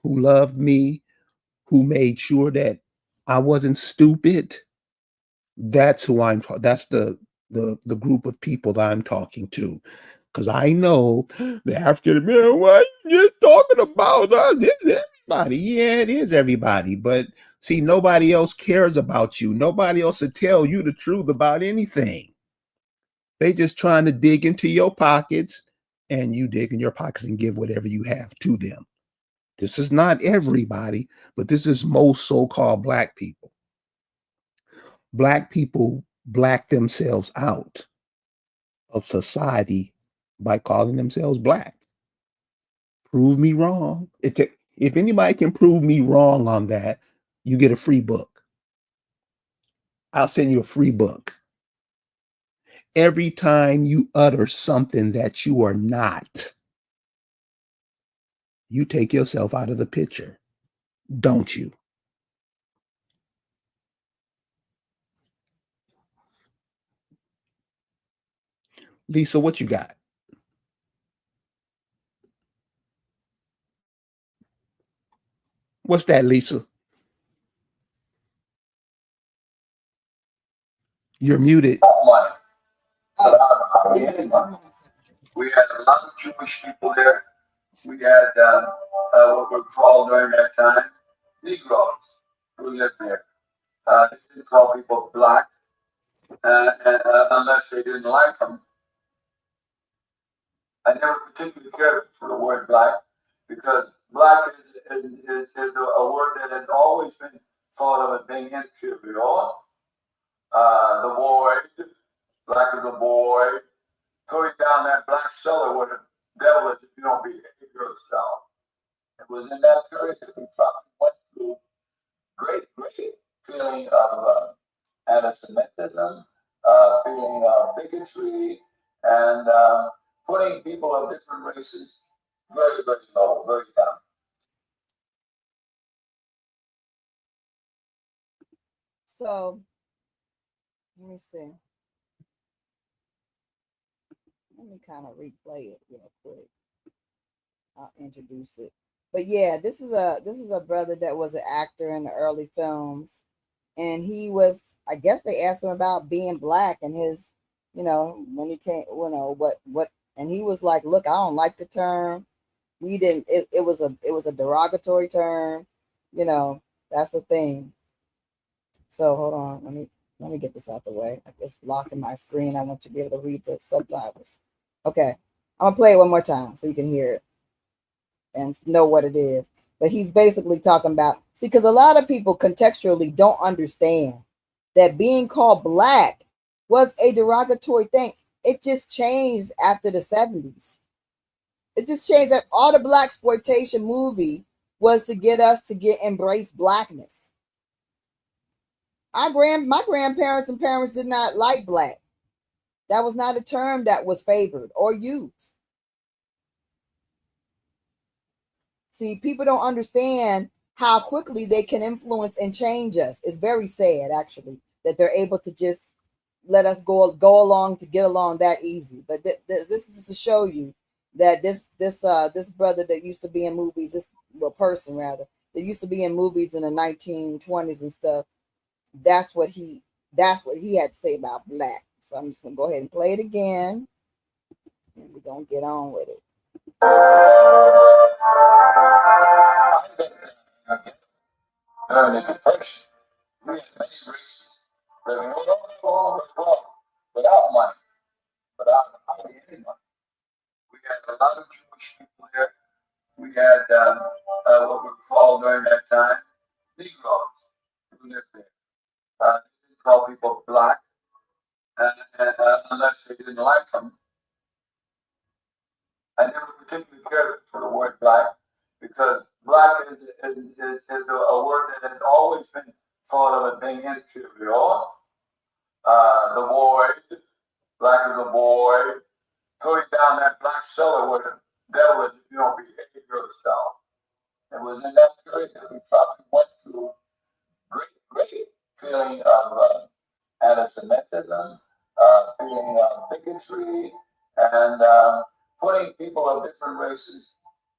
who loved me, who made sure that I wasn't stupid, that's who that's the group of people that I'm talking to. Because I know the African American, what you just talking about us? It's everybody. Yeah, it is everybody. But see, nobody else cares about you. Nobody else will tell you the truth about anything. They just trying to dig into your pockets, and you dig in your pockets and give whatever you have to them. This is not everybody, but this is most so-called Black people. Black people black themselves out of society by calling themselves Black. Prove me wrong. If anybody can prove me wrong on that, you get a free book. I'll send you a free book. Every time you utter something that you are not, you take yourself out of the picture, don't you? Lisa, what you got? What's that, Lisa? You're muted. Oh, We had a lot of Jewish people there. We had what were called during that time Negroes who lived there. They didn't call people black unless they didn't like them. I never particularly cared for the word black because black is a word that has always been thought of as being inferior. The void, black is a void. Going down that black cellar where the devil is if you don't behave yourself. It was in that period that we probably went through great feeling of anti-Semitism, feeling of bigotry, and putting people of different races very low, very down. so let me see. Let me kind of replay it real quick. I'll introduce it. But yeah, this is a brother that was an actor in the early films, and he was. I guess they asked him about being Black and his, when he came, what, and he was like, "Look, I don't like the term. We didn't. It was a derogatory term. You know, that's the thing." So hold on, let me get this out the way. It's blocking my screen. I want you to be able to read the subtitles. Okay, I'm gonna play it one more time so you can hear it and know what it is. But he's basically talking about, see, because a lot of people contextually don't understand that being called Black was a derogatory thing. It just changed after the 70s. It just changed that all the Black exploitation movie was to get us to embrace Blackness. My grandparents and parents did not like black. That was not a term that was favored or used. See, people don't understand how quickly they can influence and change us. It's very sad, actually, that they're able to just let us go along to get along that easy. But this is to show you that this brother that used to be in movies, this well person rather, that used to be in movies in the 1920s and stuff. That's what he that's what he had to say about black. So I'm just gonna go ahead and play it again, and we're gonna get on with it. During the Depression, we had many races living all over the world without money, without hardly any money. We had a lot of Jewish people here. We had what we called during that time Negroes who lived there. They didn't call people black unless they didn't like them. I never particularly cared for the word black because black is a word that has always been thought of as being inferior. The boy, black is a boy, going down that black cellar with the devil if you don't behave yourself. It was in that period that we probably went through great feeling of anti-Semitism, feeling of bigotry, and putting people of different races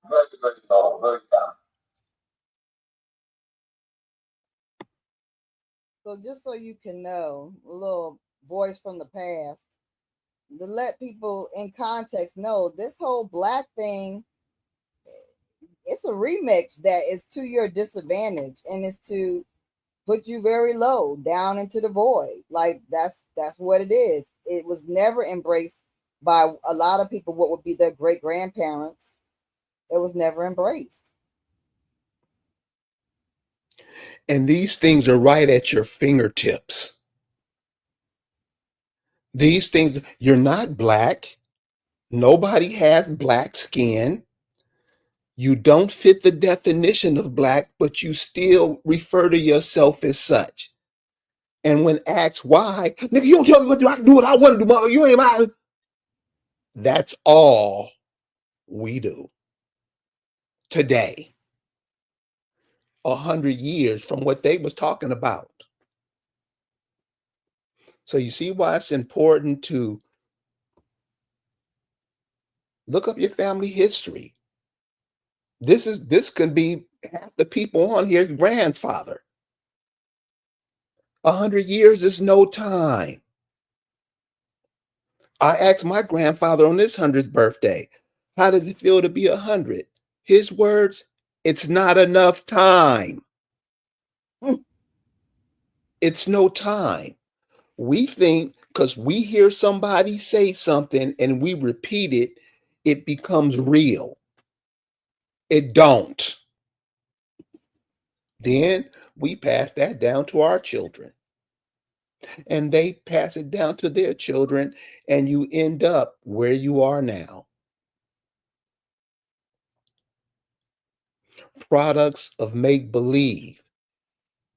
very low, very down. So just so you can know, a little voice from the past to let people in context know this whole black thing, it's a remix that is to your disadvantage and it's to put you very low down into the void. Like that's what it is. It was never embraced by a lot of people, what would be their great grandparents. It was never embraced. And these things are right at your fingertips. These things, you're not black. Nobody has black skin. You don't fit the definition of black, but you still refer to yourself as such. And when asked why, nigga, you don't tell me what to do. I can do what I want to do, mother. You ain't mine. That's all we do today. 100 years from what they was talking about. So you see why it's important to look up your family history. This can be half the people on here's grandfather. 100 years is no time. I asked my grandfather on his 100th birthday, how does it feel to be 100? His words, it's not enough time. It's no time. We think because we hear somebody say something and we repeat it, it becomes real. It don't. Then we pass that down to our children and they pass it down to their children, and you end up where you are now. Products of make believe.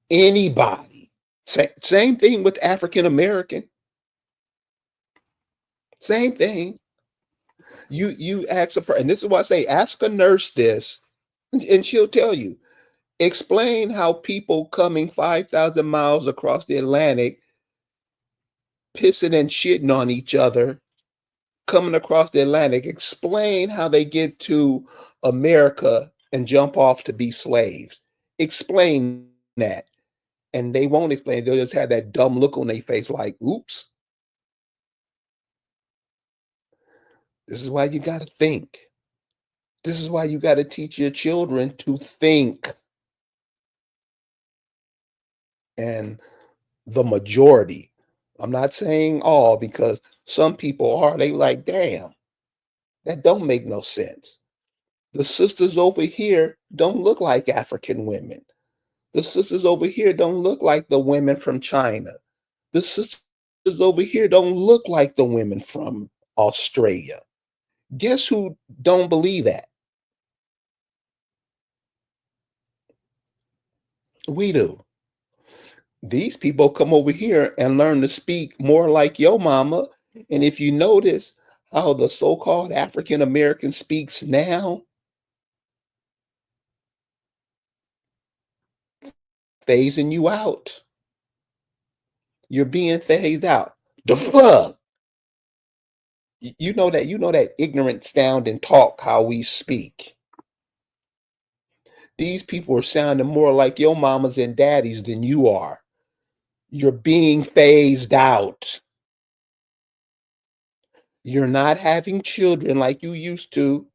Anybody. Same thing with African American. Same thing. You ask a person, and this is why I say ask a nurse this, and she'll tell you. Explain how people coming 5,000 miles across the Atlantic, pissing and shitting on each other, coming across the Atlantic, explain how they get to America and jump off to be slaves. Explain that. And they won't explain. They'll just have that dumb look on their face like, oops. This is why you got to think. This is why you got to teach your children to think. And the majority, I'm not saying all because some people are, they like, damn, that don't make no sense. The sisters over here don't look like African women. The sisters over here don't look like the women from China. The sisters over here don't look like the women from Australia. Guess who don't believe that? We do. These people come over here and learn to speak more like your mama. And if you notice how the so-called African American speaks now, phasing you out. You're being phased out. The fuck? You know that ignorant sound and talk how we speak. These people are sounding more like your mamas and daddies than you are. You're being phased out. You're not having children like you used to.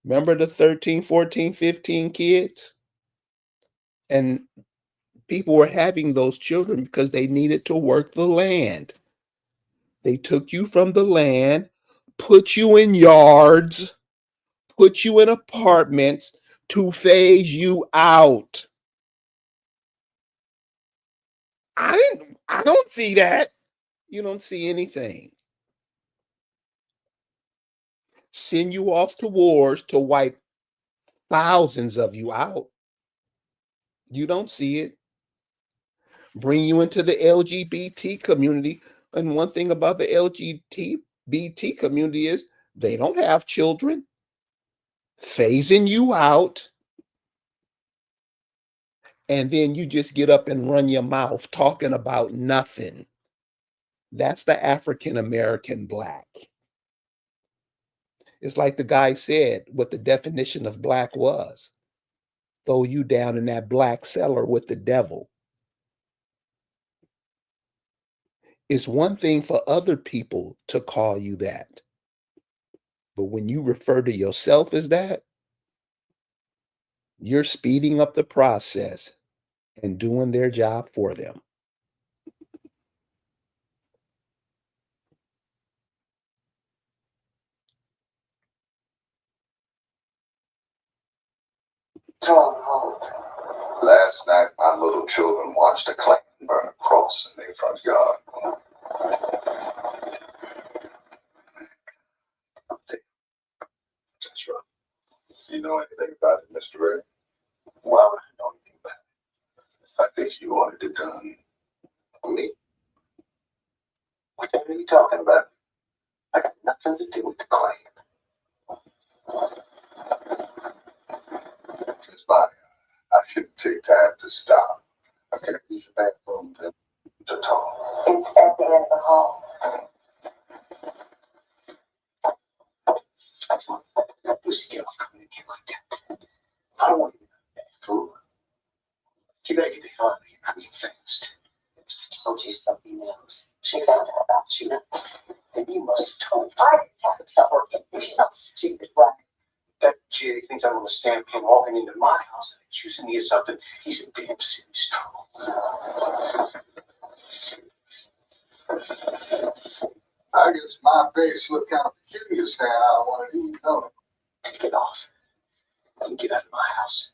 Remember the 13, 14, 15 kids? And people were having those children because they needed to work the land. They took you from the land, put you in yards, put you in apartments to phase you out. I don't see that. You don't see anything. Send you off to wars to wipe thousands of you out. You don't see it. Bring you into the LGBT community. And one thing about the LGBT community is they don't have children. Phasing you out. And then you just get up and run your mouth talking about nothing. That's the African American black. It's like the guy said what the definition of black was. Throw you down in that black cellar with the devil. It's one thing for other people to call you that. But when you refer to yourself as that, you're speeding up the process and doing their job for them. Last night, my little children watched a Klan burn a cross in their front yard. That's right. You know anything about it, Mr. Ray? Why would I know anything about it? I think you wanted it done. Me? What the hell are you talking about? I got nothing to do with the Klan. It's fine. I shouldn't take time to stop. I can't use the bathroom to talk. It's at the end of the hall. Lucy, get off coming in here like that. I don't want you in the bathroom. You better get the hell out of here. I'm being fast. I told you something else. She found out about you. Then you must have told her. I didn't have to tell her. She's not stupid, right? That Jerry thinks I'm going to stand him walking into my house and accusing me of something. He's in damn serious trouble. I guess my face looked kind of peculiar standing out one of these, don't it? Take it off and get out of my house.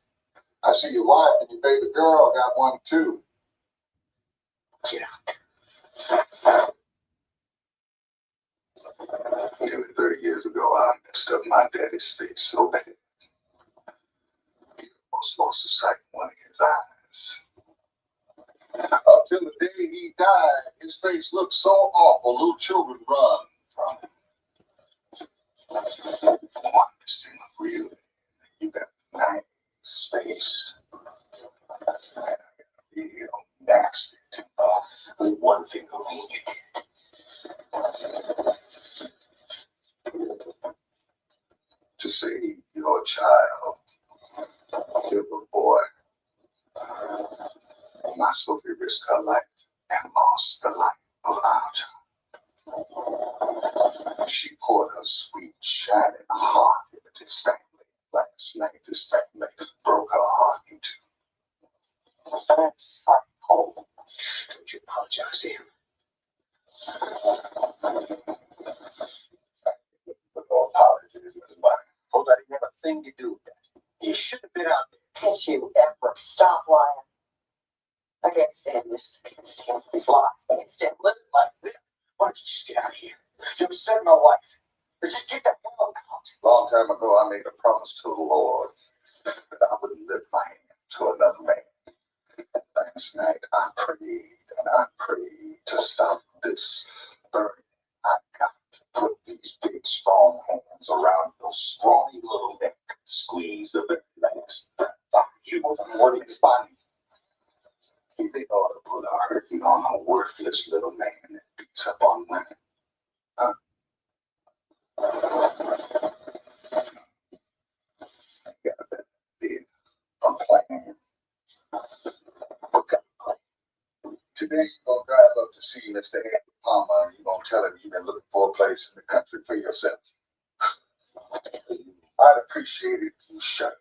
I see your wife and your baby girl got one too. Get out. Nearly 30 years ago, I messed up my daddy's face so bad. He almost lost the sight of one of his eyes. Up till the day he died, his face looked so awful, little children run from him. Oh, I missed him up real bad. You got a nice face. And I got a real nasty tooth. With one finger on you did. To save your child, your little boy, my Sophie risked her life and lost the life of our child. She poured her sweet, shining heart into this family. Last night, this family broke her heart in two. I'm sorry, Paul. Don't you apologize to him. But no apology is mine. Oh, that didn't have a thing to do with that. You should have been out there. Can't you ever stop lying? I can't stand this. I can't stand these lies. I can't stand living like this. Why don't you just get out of here? You upset my wife. Or just get the hell out. Long time ago, I made a promise to the Lord that I wouldn't lift my hand to another man. Last night I prayed and I prayed to stop this burning. I got to put these big strong hands around your scrawny little neck, squeeze the very last breath out of you. What do you find? They ought to put a hurting on a worthless little man that beats up on women. Huh? I got a better idea. A plan. What kind of plan? Today you're gonna drive up to see Mr. Henry Palmer and you're gonna tell him you've been looking for a place in the country for yourself. I'd appreciate it if you shut up.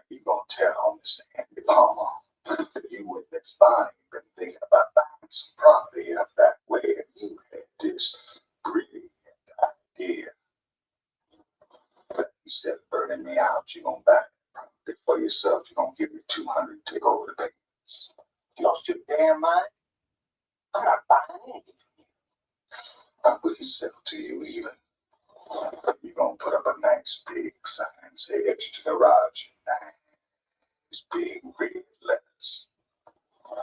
You're gonna tell Mr. Henry Palmer that you and Miss Bonnie been thinking about buying some property up that way and you had this brilliant idea. But instead of burning me out, you're gonna buy the property for yourself. You're gonna give me 200 to take over the business. You lost your damn mind? I'm not buying anything from you. I wouldn't sell to you either. But you're gonna put up a nice big sign, say exit to the garage, nice big red letters.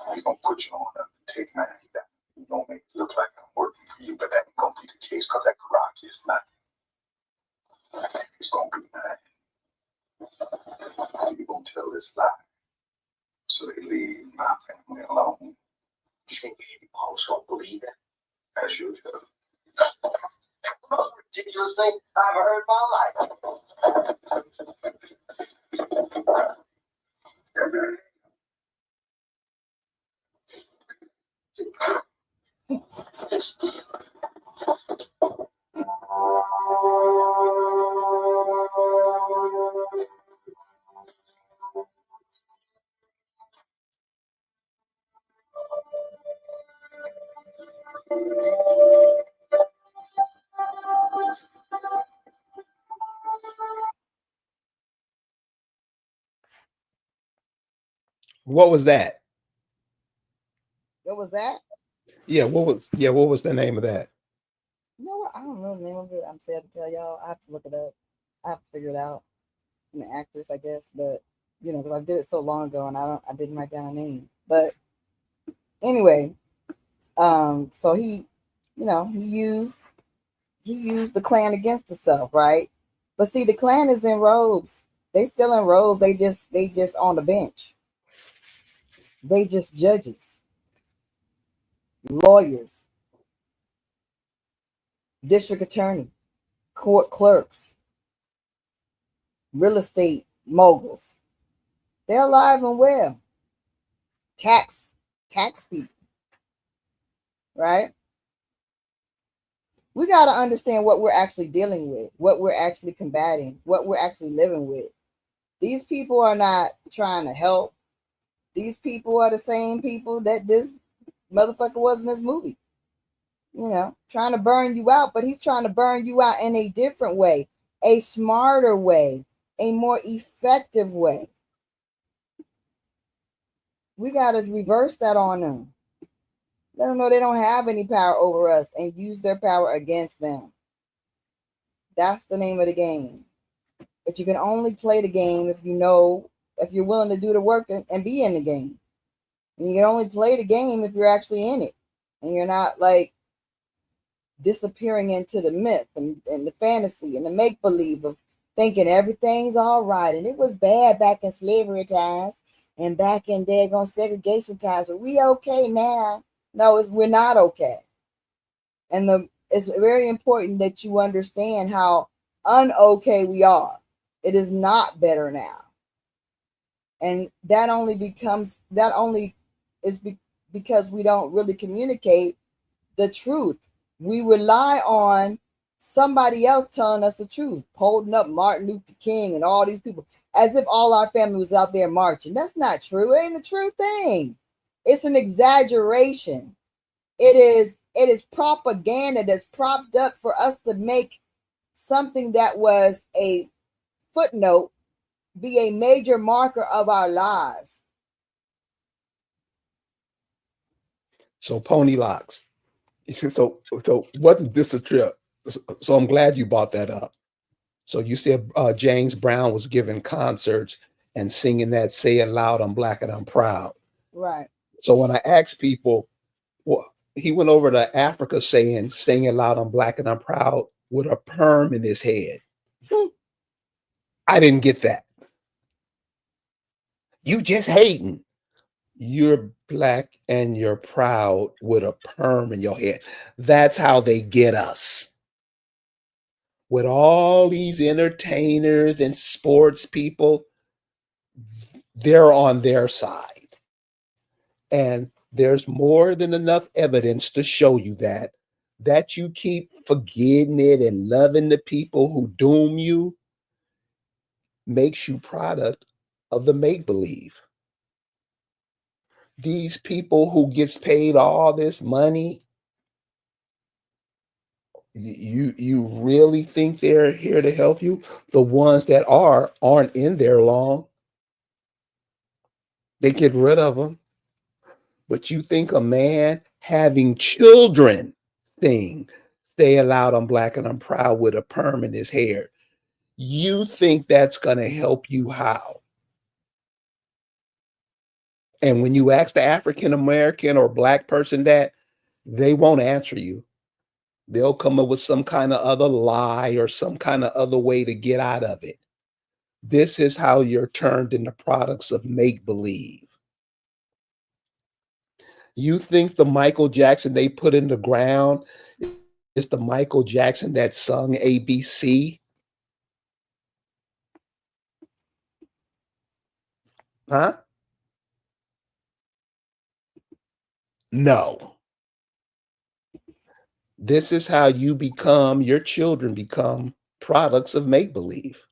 We're gonna put you on up and take mine down. You're gonna make it look like I'm working for you, but that ain't gonna be the case because that garage is mine. It's gonna be mine. You're gonna tell this lie so they leave my family alone. You think baby Paul's gonna believe that? As usual. The most ridiculous thing I ever heard in my life. What was that? What was that? What was the name of that? You know what? I don't know the name of it. I'm sad to tell y'all. I have to look it up. I have to figure it out. I'm an actress, I guess, but because I did it so long ago and I didn't write down a name. But anyway, so he used the Klan against itself, right? But see, the Klan is in robes. They still in robes. They just on the bench. They just judges, lawyers, district attorney, court clerks, real estate moguls. They're alive and well. Tax people, right? We got to understand what we're actually dealing with, what we're actually combating, what we're actually living with. These people are not trying to help. These people are the same people that this motherfucker was in this movie. Trying to burn you out, but he's trying to burn you out in a different way, a smarter way, a more effective way. We got to reverse that on them. Let them know they don't have any power over us and use their power against them. That's the name of the game. But you can only play the game if you're willing to do the work and be in the game. And you can only play the game if you're actually in it. And you're not like disappearing into the myth and the fantasy and the make-believe of thinking everything's all right. And it was bad back in slavery times and back in daggone segregation times. But we okay now. No, we're not okay. And it's very important that you understand how un-okay we are. It is not better now. And that only is because we don't really communicate the truth. We rely on somebody else telling us the truth, holding up Martin Luther King and all these people as if all our family was out there marching. That's not true. It ain't a true thing. It's an exaggeration. It is propaganda that's propped up for us to make something that was a footnote be a major marker of our lives. So pony locks. So wasn't this a trip? So I'm glad you brought that up. So you said James Brown was giving concerts and singing that "Say It Loud, I'm Black and I'm Proud." Right. So when I ask people, well, he went over to Africa saying "Sing It Loud, I'm Black and I'm Proud" with a perm in his head. I didn't get that. You just hating. You're black and you're proud with a perm in your head. That's how they get us. With all these entertainers and sports people, they're on their side. And there's more than enough evidence to show you that you keep forgetting it and loving the people who doom you makes you product of the make believe. These people who gets paid all this money, you really think they're here to help you? The ones that aren't in there long. They get rid of them. But you think a man having children thing, "Stay loud, I'm black and I'm proud" with a perm in his hair, you think that's going to help you how? And when you ask the African American or black person that, they won't answer you. They'll come up with some kind of other lie or some kind of other way to get out of it. This is how you're turned into products of make believe. You think the Michael Jackson they put in the ground is the Michael Jackson that sung ABC? Huh? No. This is how your children become products of make believe.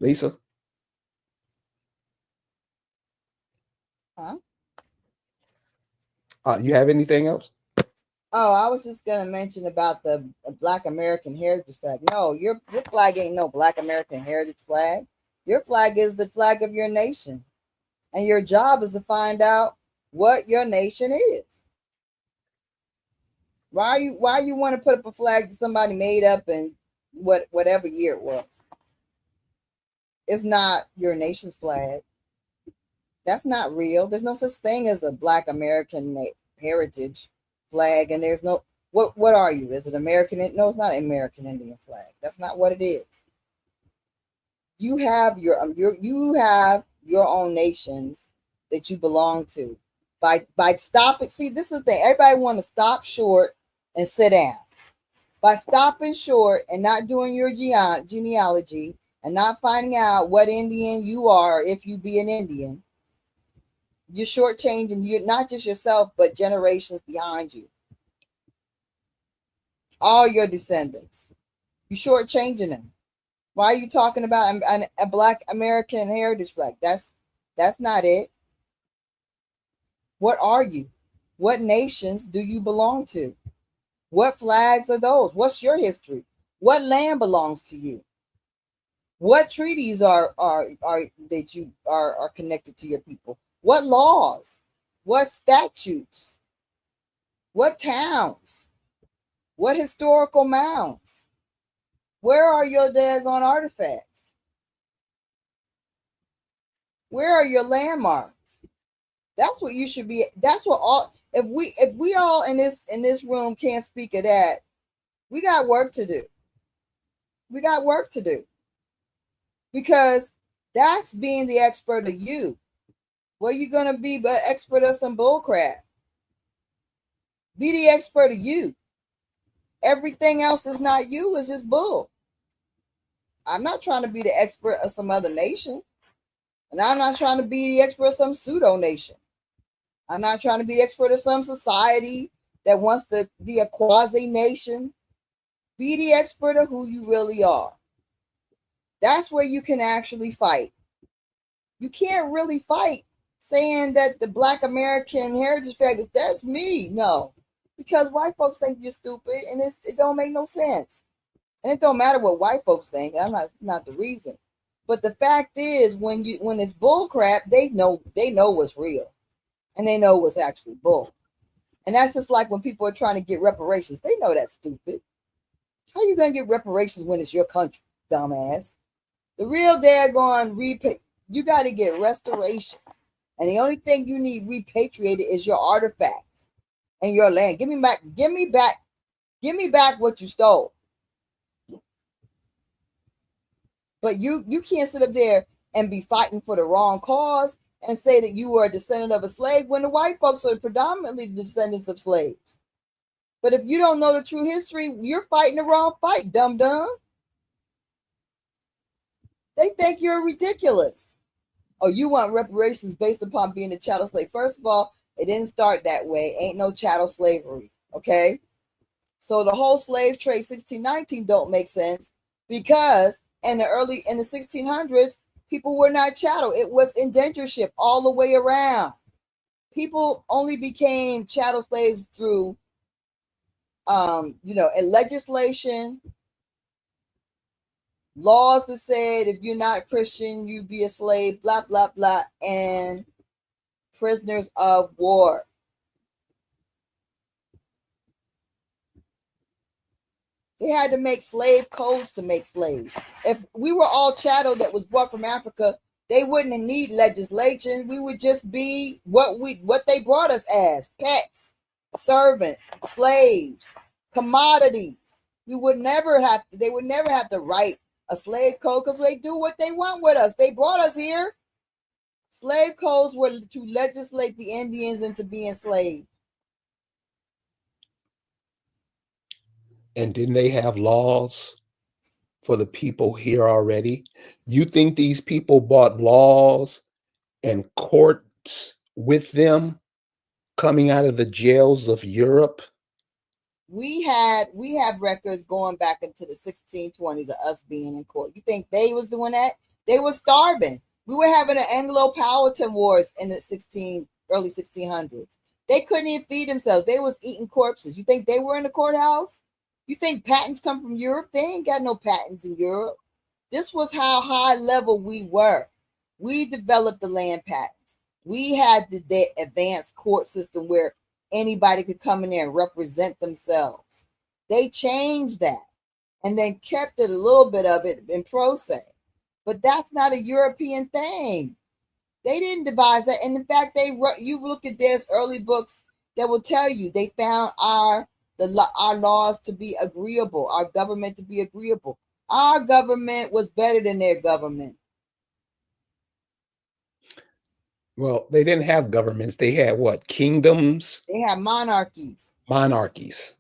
Lisa, Huh? you have anything else? Oh, I was just gonna mention about the Black American Heritage Flag. No, your flag ain't no Black American Heritage Flag. Your flag is the flag of your nation, and your job is to find out what your nation is. Why you want to put up a flag that somebody made up in whatever year it was? It's not your nation's flag. That's not real. There's no such thing as a Black American heritage flag, and there's no what are you? Is it American? No, it's not American Indian flag. That's not what it is. You have you have your own nations that you belong to. By stopping, see, this is the thing. Everybody want to stop short and sit down. By stopping short and not doing your genealogy and not finding out what Indian you are, if you be an Indian, you're shortchanging you not just yourself, but generations behind you. All your descendants. You're shortchanging them. Why are you talking about a Black American heritage flag? That's not it. What are you? What nations do you belong to? What flags are those? What's your history? What land belongs to you? What treaties are that you are connected to your people? What laws? What statutes? What towns? What historical mounds? Where are your daggone artifacts? Where are your landmarks? That's what you should be. That's what all. If we all in this room can't speak of that, we got work to do. We got work to do because that's being the expert of you. Well, you're gonna be but expert of some bullcrap. Be the expert of you. Everything else that's not you is just bull. I'm not trying to be the expert of some other nation. And I'm not trying to be the expert of some pseudo nation. I'm not trying to be the expert of some society that wants to be a quasi nation. Be the expert of who you really are. That's where you can actually fight. You can't really fight saying that the Black American heritage flag is that's me. No, because white folks think you're stupid, and it don't make no sense. And it don't matter what white folks think. I'm not the reason. But the fact is, when it's bull crap, they know what's real, and they know what's actually bull. And that's just like when people are trying to get reparations. They know that's stupid. How you gonna get reparations when it's your country, dumbass? The real daggone you got to get restoration. And the only thing you need repatriated is your artifacts and your land. Give me back what you stole. But you can't sit up there and be fighting for the wrong cause and say that you were a descendant of a slave when the white folks are predominantly the descendants of slaves. But if you don't know the true history, you're fighting the wrong fight, dum-dum. They think you're ridiculous. Oh, you want reparations based upon being a chattel slave. First of all, it didn't start that way. Ain't no chattel slavery, okay? So the whole slave trade 1619 don't make sense because in the 1600s, people were not chattel. It was indentureship all the way around. People only became chattel slaves through, a legislation, laws that said if you're not Christian, you be a slave, blah, blah, blah, and prisoners of war. They had to make slave codes to make slaves. If we were all chattel that was brought from Africa, they wouldn't need legislation. We would just be what they brought us as: pets, servants, slaves, commodities. They would never have to write a slave code because they do what they want with us. They brought us here. Slave codes were to legislate the Indians into being slaves. And didn't they have laws for the people here already? You think these people bought laws and courts with them coming out of the jails of Europe? We have records going back into the 1620s of us being in court. You think they was doing that? They were starving. We were having an Anglo-Powhatan wars in the early 1600s. They couldn't even feed themselves. They was eating corpses. You think they were in the courthouse? You think patents come from Europe? They ain't got no patents in Europe. This was how high level we were. We developed the land patents. We had the advanced court system where anybody could come in there and represent themselves. They changed that and then kept it a little bit of it in pro se. But that's not a European thing. They didn't devise that. And in fact, you look at this early books that will tell you they found our laws to be agreeable, our government to be agreeable. Our government was better than their government. Well, they didn't have governments. They had what? Kingdoms? They had monarchies. Monarchies.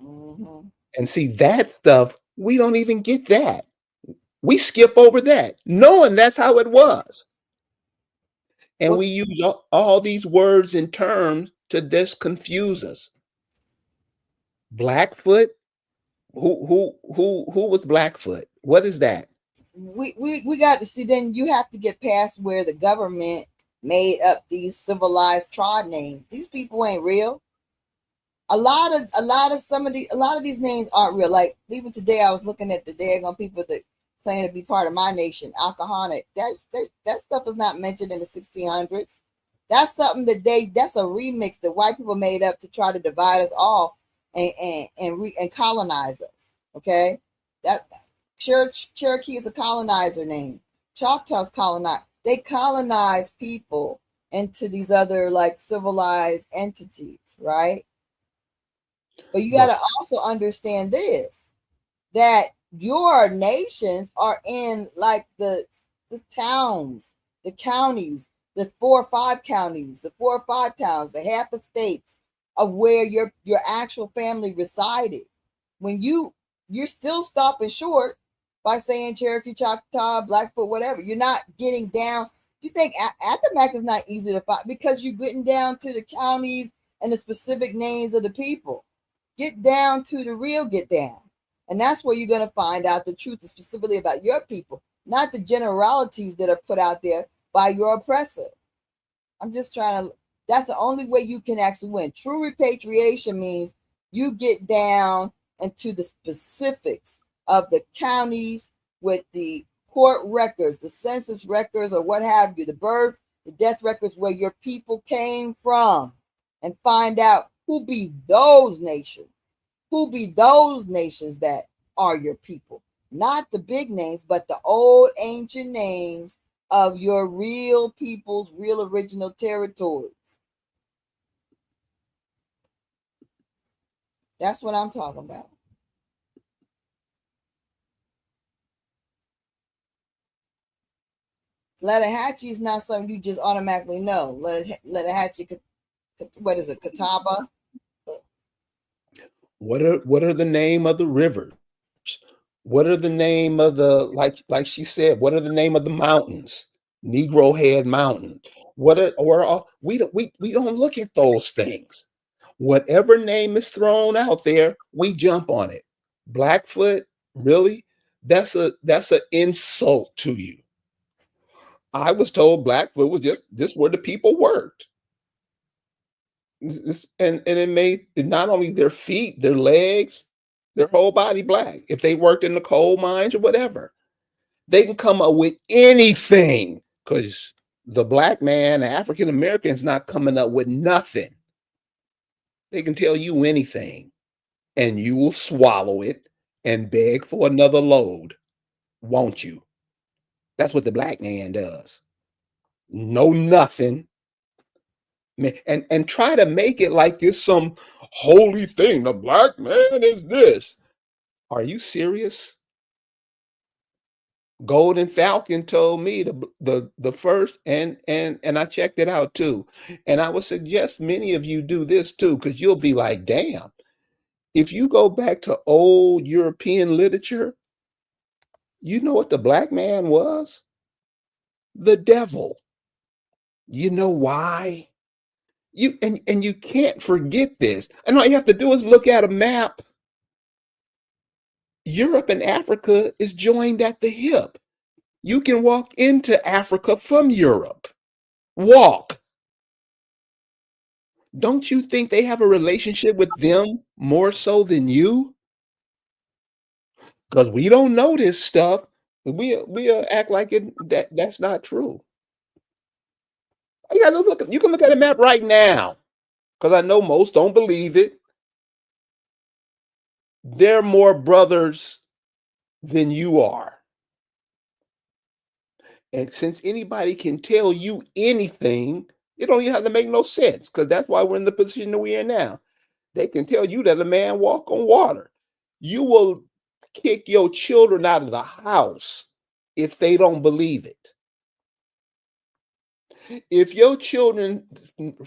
Mm-hmm. And see, that stuff, we don't even get that. We skip over that, knowing that's how it was. And we use all these words and terms to just confuse us. Blackfoot? Who was Blackfoot? What is that? We got to see. Then you have to get past where the government made up these civilized tribe names. These people ain't real. A lot of these names aren't real. Like even today, I was looking at the daggone people that claim to be part of my nation, Alcoholic. That stuff is not mentioned in the 1600s. That's something that's a remix that white people made up to try to divide us off and colonize us. Okay, that Cherokee is a colonizer name. Choctaws colonize. They colonize people into these other like civilized entities, right? But you got to also understand this, that your nations are in like the towns, the counties, the 4 or 5 counties, the 4 or 5 towns, the half estates of where your actual family resided. When you're still stopping short by saying Cherokee, Choctaw, Blackfoot, whatever. You're not getting down. You think Athabasca is not easy to find because you're getting down to the counties and the specific names of the people. Get down to the real get down. And that's where you're going to find out the truth specifically about your people, not the generalities that are put out there by your oppressor. I'm just trying to, that's the only way you can actually win. True repatriation means you get down into the specifics of the counties with the court records, the census records, or what have you, the birth, the death records where your people came from, and find out who be those nations. Who be those nations that are your people? Not the big names, but the old ancient names of your real people's real original territories. That's what I'm talking about. Letahatchee is not something you just automatically know. Letahatchee, what is it, Catawba? What are the name of the rivers? What are the name of the like she said? What are the name of the mountains? Negro Head Mountain. What are or all, we don't look at those things. Whatever name is thrown out there, we jump on it. Blackfoot, really? That's an insult to you. I was told Blackfoot was just where the people worked. And it made not only their feet, their legs, their whole body black. If they worked in the coal mines or whatever, they can come up with anything because the black man, African American's not coming up with nothing. They can tell you anything, and you will swallow it and beg for another load, won't you? That's what the black man does. Know nothing, and try to make it like it's some holy thing. The black man is this. Are you serious? Golden Falcon told me the first, and I checked it out too. And I would suggest many of you do this too, because you'll be like, damn. If you go back to old European literature, you know what the black man was? The devil. You know why? And you can't forget this. And all you have to do is look at a map. Europe and Africa is joined at the hip. You can walk into Africa from Europe. Walk. Don't you think they have a relationship with them more so than you? Because we don't know this stuff. We act like that's not true. You got to look. You can look at a map right now. Because I know most don't believe it. They're more brothers than you are. And since anybody can tell you anything, it don't even have to make no sense. Because that's why we're in the position that we're in now. They can tell you that a man walk on water. You will kick your children out of the house if they don't believe it. If your children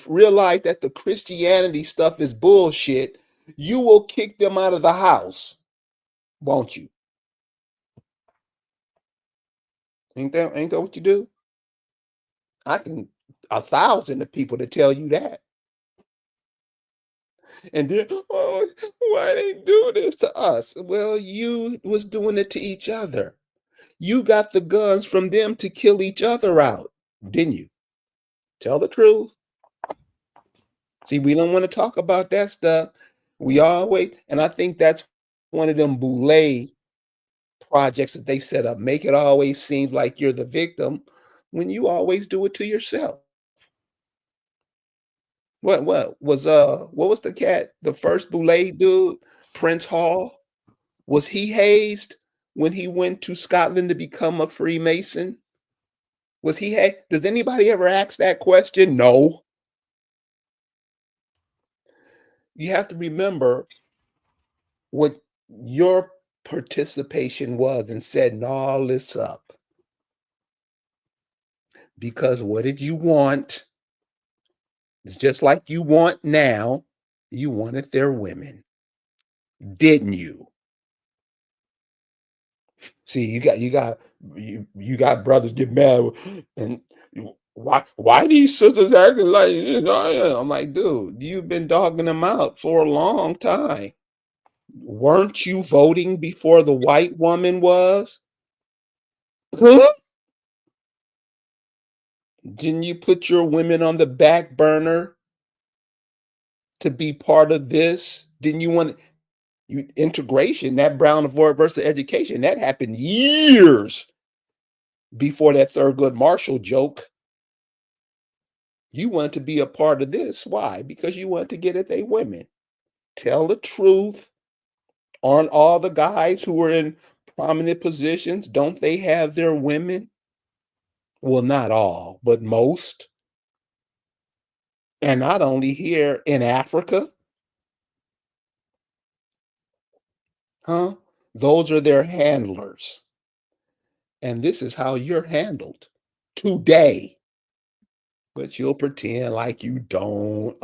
realize that the Christianity stuff is bullshit, you will kick them out of the house, won't you? Ain't that what you do? I can 1,000 of people to tell you that. And then, oh, why they do this to us? Well, you was doing it to each other. You got the guns from them to kill each other out, didn't you? Tell the truth. See, we don't want to talk about that stuff. We always, and I think that's one of them boule projects that they set up. Make it always seem like you're the victim when you always do it to yourself. What was the cat? The first boule dude, Prince Hall? Was he hazed when he went to Scotland to become a Freemason? Was he does anybody ever ask that question? No. You have to remember what your participation was in setting all this up. Because what did you want? It's just like you want now. You wanted their women, didn't you? See, you got brothers get mad and why these sisters acting like this? I'm like, dude, you've been dogging them out for a long time. Weren't you voting before the white woman was? Huh? Didn't you put your women on the back burner to be part of this? Didn't you want you integration, that Brown versus education, that happened years before that Thurgood Marshall joke. You wanted to be a part of this. Why? Because you wanted to get at they women. Tell the truth. Aren't all the guys who are in prominent positions, don't they have their women? Well, not all, but most. And not only here in Africa, huh? Those are their handlers. And this is how you're handled today. But you'll pretend like you don't.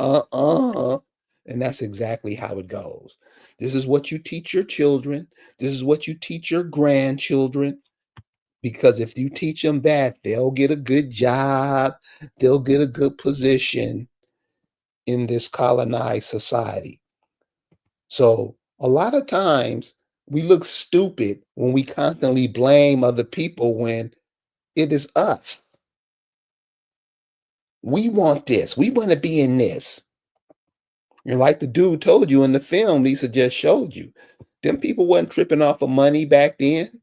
And that's exactly how it goes. This is what you teach your children. This is what you teach your grandchildren. Because if you teach them that, they'll get a good job, they'll get a good position in this colonized society. So a lot of times we look stupid when we constantly blame other people when it is us. We want this. We want to be in this. And like the dude told you in the film, Lisa just showed you, them people wasn't tripping off of money back then.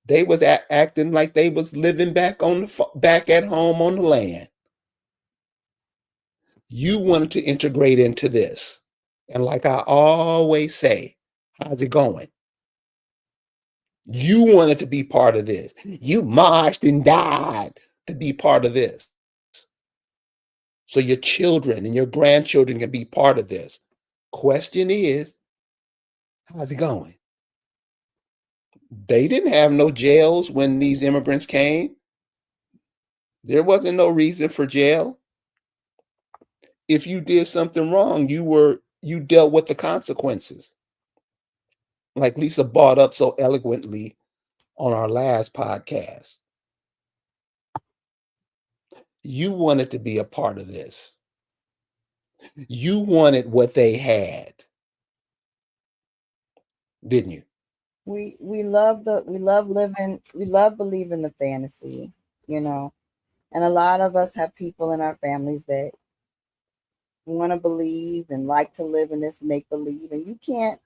They was acting like they was living back on the back at home on the land. You wanted to integrate into this, and like I always say, how's it going? You wanted to be part of this. You marched and died to be part of this. So your children and your grandchildren can be part of this. Question is, how's it going? They didn't have no jails when these immigrants came. There wasn't no reason for jail. If you did something wrong, you dealt with the consequences. Like Lisa brought up so eloquently on our last podcast. You wanted to be a part of this. You wanted what they had, didn't you? We love believing the fantasy, you know. And a lot of us have people in our families that want to believe and like to live in this make believe, and you can't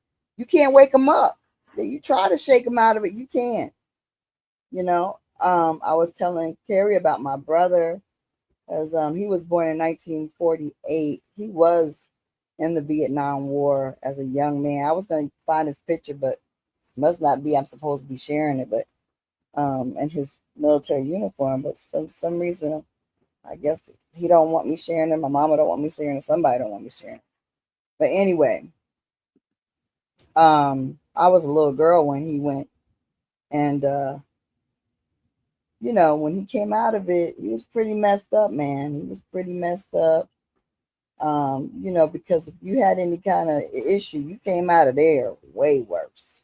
wake them up. You try to shake them out of it, you can't. You know, I was telling Carrie about my brother, as he was born in 1948. He was in the Vietnam War as a young man. I was going to find his picture, but must not be. I'm supposed to be sharing it, but in his military uniform. But for some reason, I guess he don't want me sharing it. My mama don't want me sharing it. Somebody don't want me sharing it. But anyway, I was a little girl when he went, and when he came out of it, he was pretty messed up, man. He was pretty messed up. Because if you had any kind of issue, you came out of there way worse.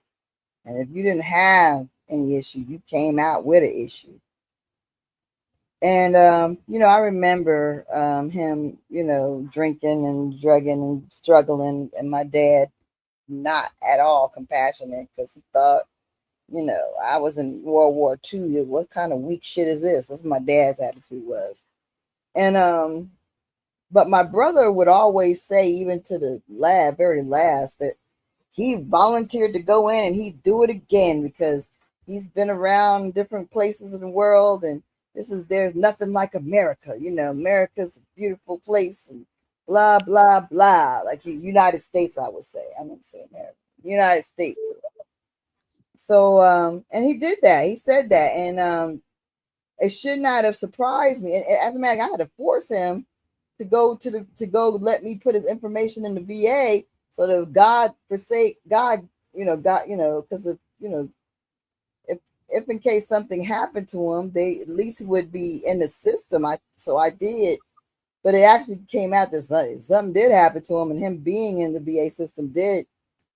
And if you didn't have any issue, you came out with an issue. And I remember him, drinking and drugging and struggling, and my dad not at all compassionate because he thought, I was in World War II. What kind of weak shit is this? That's what my dad's attitude was. And but my brother would always say, even to the very last, that he volunteered to go in and he'd do it again because he's been around different places in the world, and there's nothing like America. America's a beautiful place and blah blah blah. Like United States, I would say. I wouldn't say America. United States. So and he did that. He said that, and it should not have surprised me. And as a matter of fact, I had to force him to go let me put his information in the VA, so that God forsake God, God, because if in case something happened to him, they at least he would be in the system. I did, but it actually came out that something did happen to him, and him being in the VA system did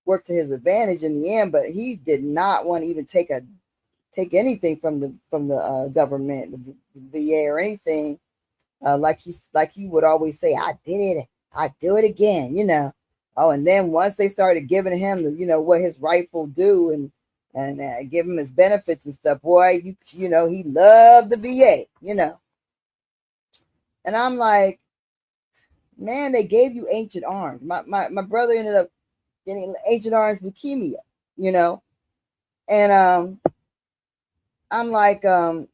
work to his advantage in the end. But he did not want to even take anything from the government, the VA or anything. Like he would always say, I did it, I do it again, Oh, and then once they started giving him what his rightful due, and give him his benefits and stuff, boy, he loved the VA. And I'm like, man, they gave you Ancient Orange. My brother ended up getting Ancient Orange leukemia, and I'm like, it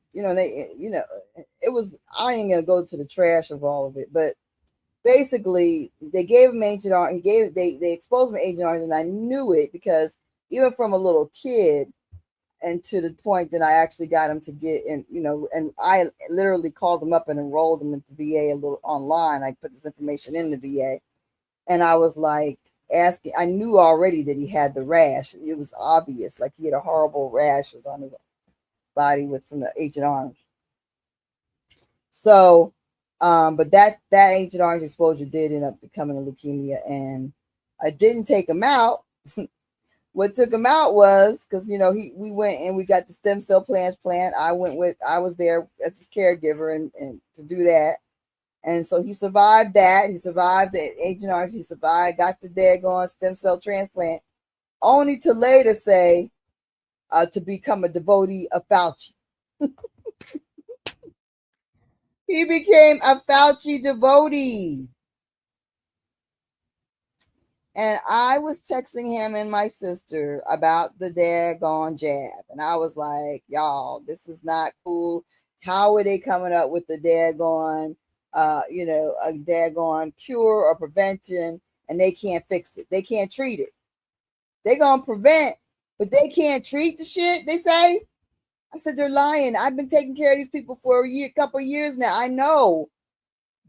was, I ain't gonna go to the trash of all of it, but basically they gave him Ancient Orange. They exposed me to Agent Orange, and I knew it because even from a little kid, and to the point that I actually got him to get in, and I literally called him up and enrolled him into VA a little online. I put this information in the VA, and I was like asking. I knew already that he had the rash. It was obvious, like he had a horrible rashes on his body from the Agent Orange. So, but that Agent Orange exposure did end up becoming a leukemia, and I didn't take him out. What took him out was because we went and we got the stem cell transplant. I was there as his caregiver and to do that, and so he survived that. He survived the Agent Orange. He survived, got the daggone stem cell transplant, only to later say to become a devotee of Fauci. He became a Fauci devotee. And I was texting him and my sister about the daggone jab. And I was like, y'all, this is not cool. How are they coming up with the daggone, a daggone cure or prevention, and they can't fix it? They can't treat it. They're going to prevent, but they can't treat the shit, they say. I said, they're lying. I've been taking care of these people for a couple of years now. I know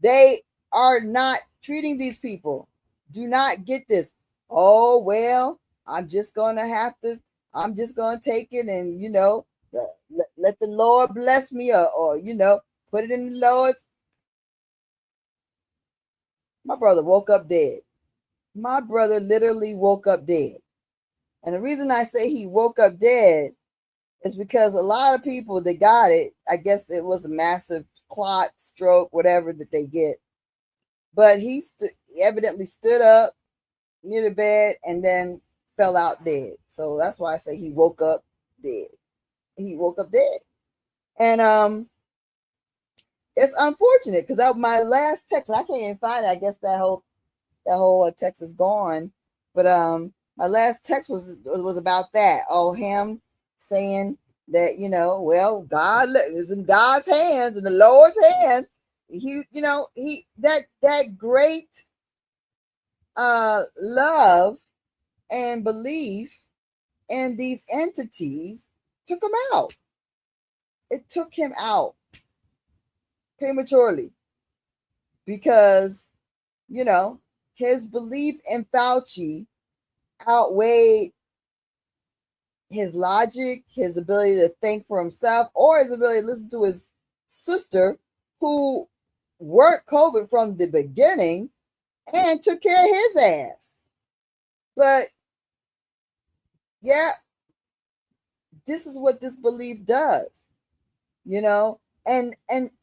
they are not treating these people. Do not get this. Oh, well, I'm just going to take it and, let the Lord bless me or put it in the Lord's. My brother woke up dead. My brother literally woke up dead. And the reason I say he woke up dead is because a lot of people that got it, I guess it was a massive clot, stroke, whatever that they get. But he evidently stood up near the bed and then fell out dead. So that's why I say he woke up dead. He woke up dead. And it's unfortunate because my last text, I can't even find it. I guess that whole text is gone. But my last text was about that. Oh, him saying that, well, God is in God's hands, in the Lord's hands. He that great love and belief in these entities took him out. It took him out prematurely because, his belief in Fauci outweighed his logic, his ability to think for himself, or his ability to listen to his sister who worked COVID from the beginning and took care of his ass. But yeah, this is what this belief does, and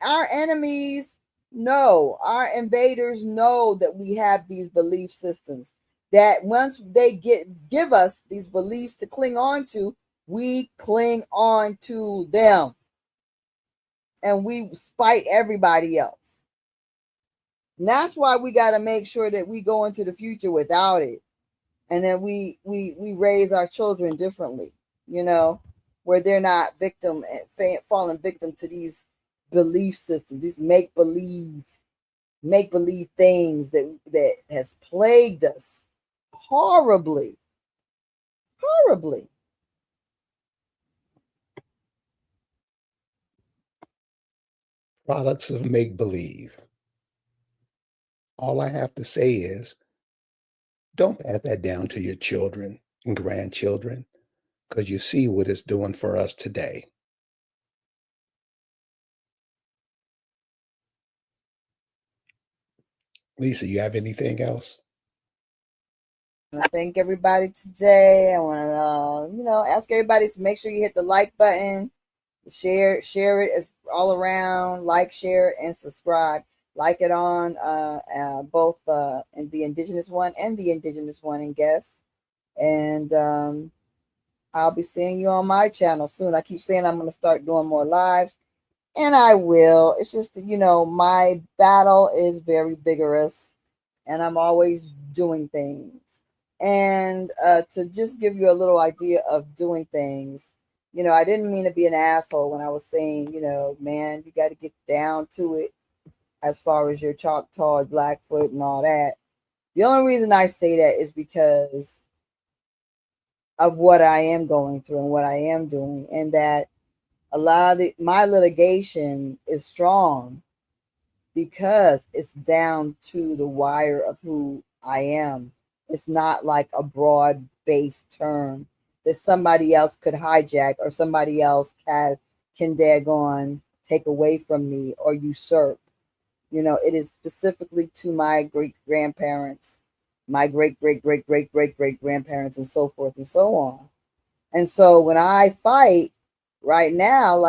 our enemies know, our invaders know that we have these belief systems, that once they give us these beliefs to cling on to, we cling on to them and we spite everybody else. And that's why we got to make sure that we go into the future without it, and then we raise our children differently, where they're not falling victim to these belief systems, these make believe things that has plagued us horribly. Products of make believe. All I have to say is don't pass that down to your children and grandchildren because you see what it's doing for us today. Lisa, you have anything else? I want to thank everybody today. I want to, ask everybody to make sure you hit the like button, share it as all around, like, share, and subscribe. Like it on both in the Indigenous one and the Indigenous one and guests. And I'll be seeing you on my channel soon. I keep saying I'm going to start doing more lives, and I will. It's just, my battle is very vigorous, and I'm always doing things. And to just give you a little idea of doing things, I didn't mean to be an asshole when I was saying, man, you got to get down to it as far as your Choctaw, Blackfoot, and all that. The only reason I say that is because of what I am going through and what I am doing, and that a lot of my litigation is strong because it's down to the wire of who I am. It's not like a broad based term that somebody else could hijack or somebody else can daggone take away from me or usurp. It is specifically to my great grandparents, my great great great great great great grandparents, and so forth and so on. And so when I fight right now,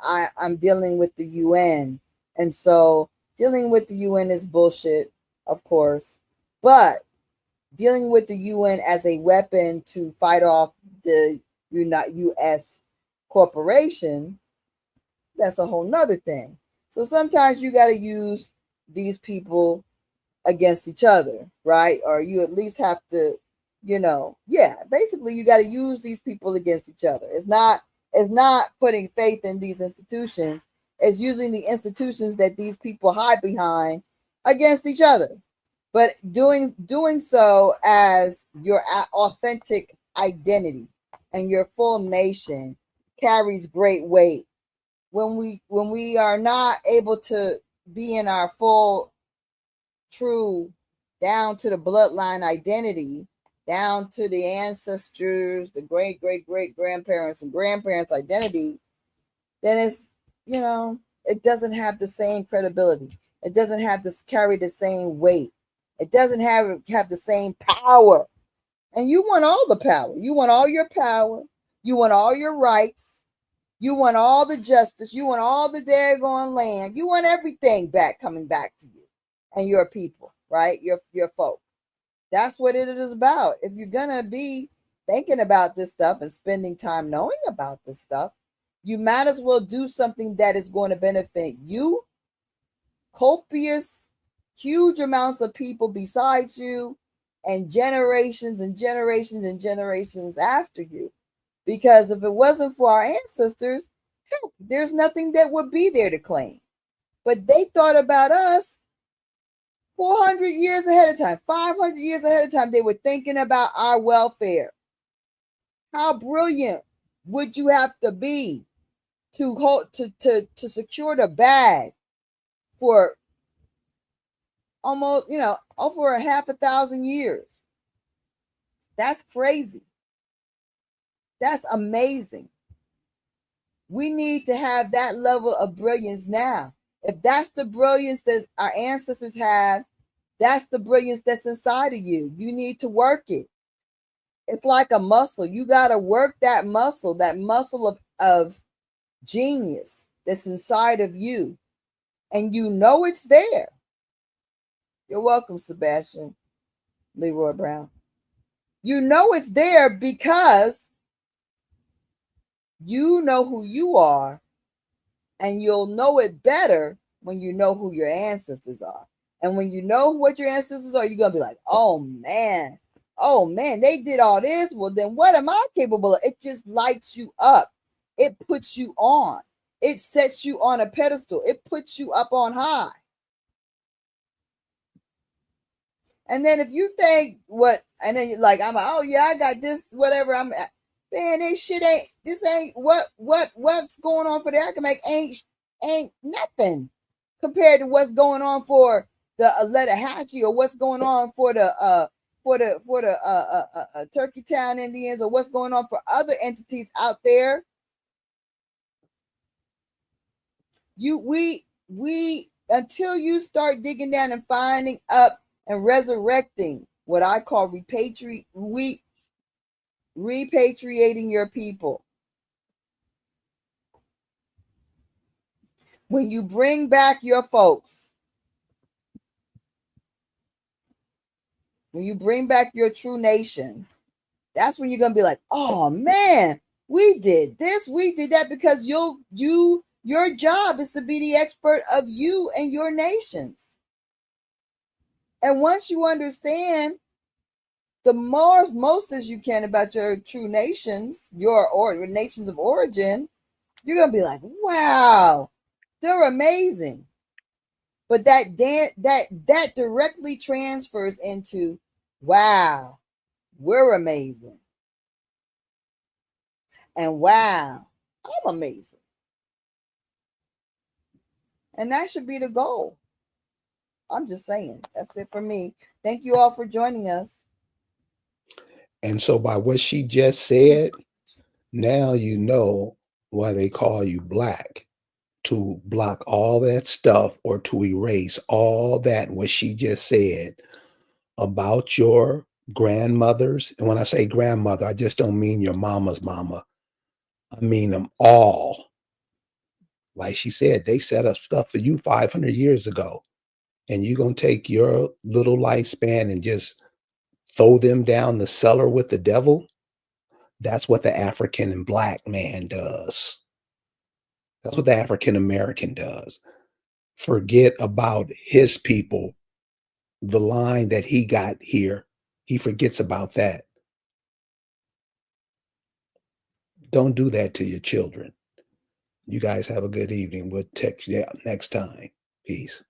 I'm dealing with the UN. And so dealing with the UN is bullshit, of course. But dealing with the UN as a weapon to fight off the US corporation, that's a whole nother thing. So sometimes you got to use these people against each other, right? Or you at least have to, basically you got to use these people against each other. It's not putting faith in these institutions. It's using the institutions that these people hide behind against each other. But doing so as your authentic identity and your full nation carries great weight. When we are not able to be in our full true down to the bloodline identity, down to the ancestors, the great great great grandparents and grandparents identity, then it doesn't have the same credibility. It doesn't have to carry the same weight. It doesn't have the same power. And you want all the power. You want all your power. You want all your rights. You want all the justice. You want all the daggone land. You want everything coming back to you and your people, right? Your folk. That's what it is about. If you're gonna be thinking about this stuff and spending time knowing about this stuff, you might as well do something that is going to benefit you, copious, huge amounts of people besides you, and generations and generations and generations after you. Because if it wasn't for our ancestors, heck, there's nothing that would be there to claim. But they thought about us 400 years ahead of time, 500 years ahead of time. They were thinking about our welfare. How brilliant would you have to be to secure the bag for almost, over a half a thousand years? That's crazy. That's amazing. We need to have that level of brilliance now. If that's the brilliance that our ancestors had, that's the brilliance that's inside of you. You need to work it. It's like a muscle. You got to work that muscle of genius that's inside of you. And you know it's there. You're welcome, Sebastian Leroy Brown. You know it's there because you know who you are, and you'll know it better when you know who your ancestors are. And when you know what your ancestors are, you're going to be like, oh man, they did all this. Well, then what am I capable of? It just lights you up. It puts you on. It sets you on a pedestal. It puts you up on high. And then if you think and then you're like, oh yeah, I got this, whatever. Man, this ain't what's going on for the academic ain't nothing compared to what's going on for the Letterhatchie, or what's going on for the Turkey Town Indians, or what's going on for other entities out there. We until you start digging down and finding up and resurrecting what I call repatriating your people. When you bring back your folks, when you bring back your true nation, that's when you're going to be like, oh man, we did this, we did that, because your job is to be the expert of you and your nations. And once you understand the most as you can about your true nations, your nations of origin, you're going to be like, wow, they're amazing. But that directly transfers into, wow, we're amazing. And wow, I'm amazing. And that should be the goal. I'm just saying. That's it for me. Thank you all for joining us. And so by what she just said, now you know why they call you black, to block all that stuff or to erase all that what she just said about your grandmothers. And when I say grandmother, I just don't mean your mama's mama. I mean them all. Like she said, they set up stuff for you 500 years ago. And you're going to take your little lifespan and just throw them down the cellar with the devil? That's what the African and black man does. That's what the African American does. Forget about his people, the line that he got here. He forgets about that. Don't do that to your children. You guys have a good evening. We'll text you next time. Peace.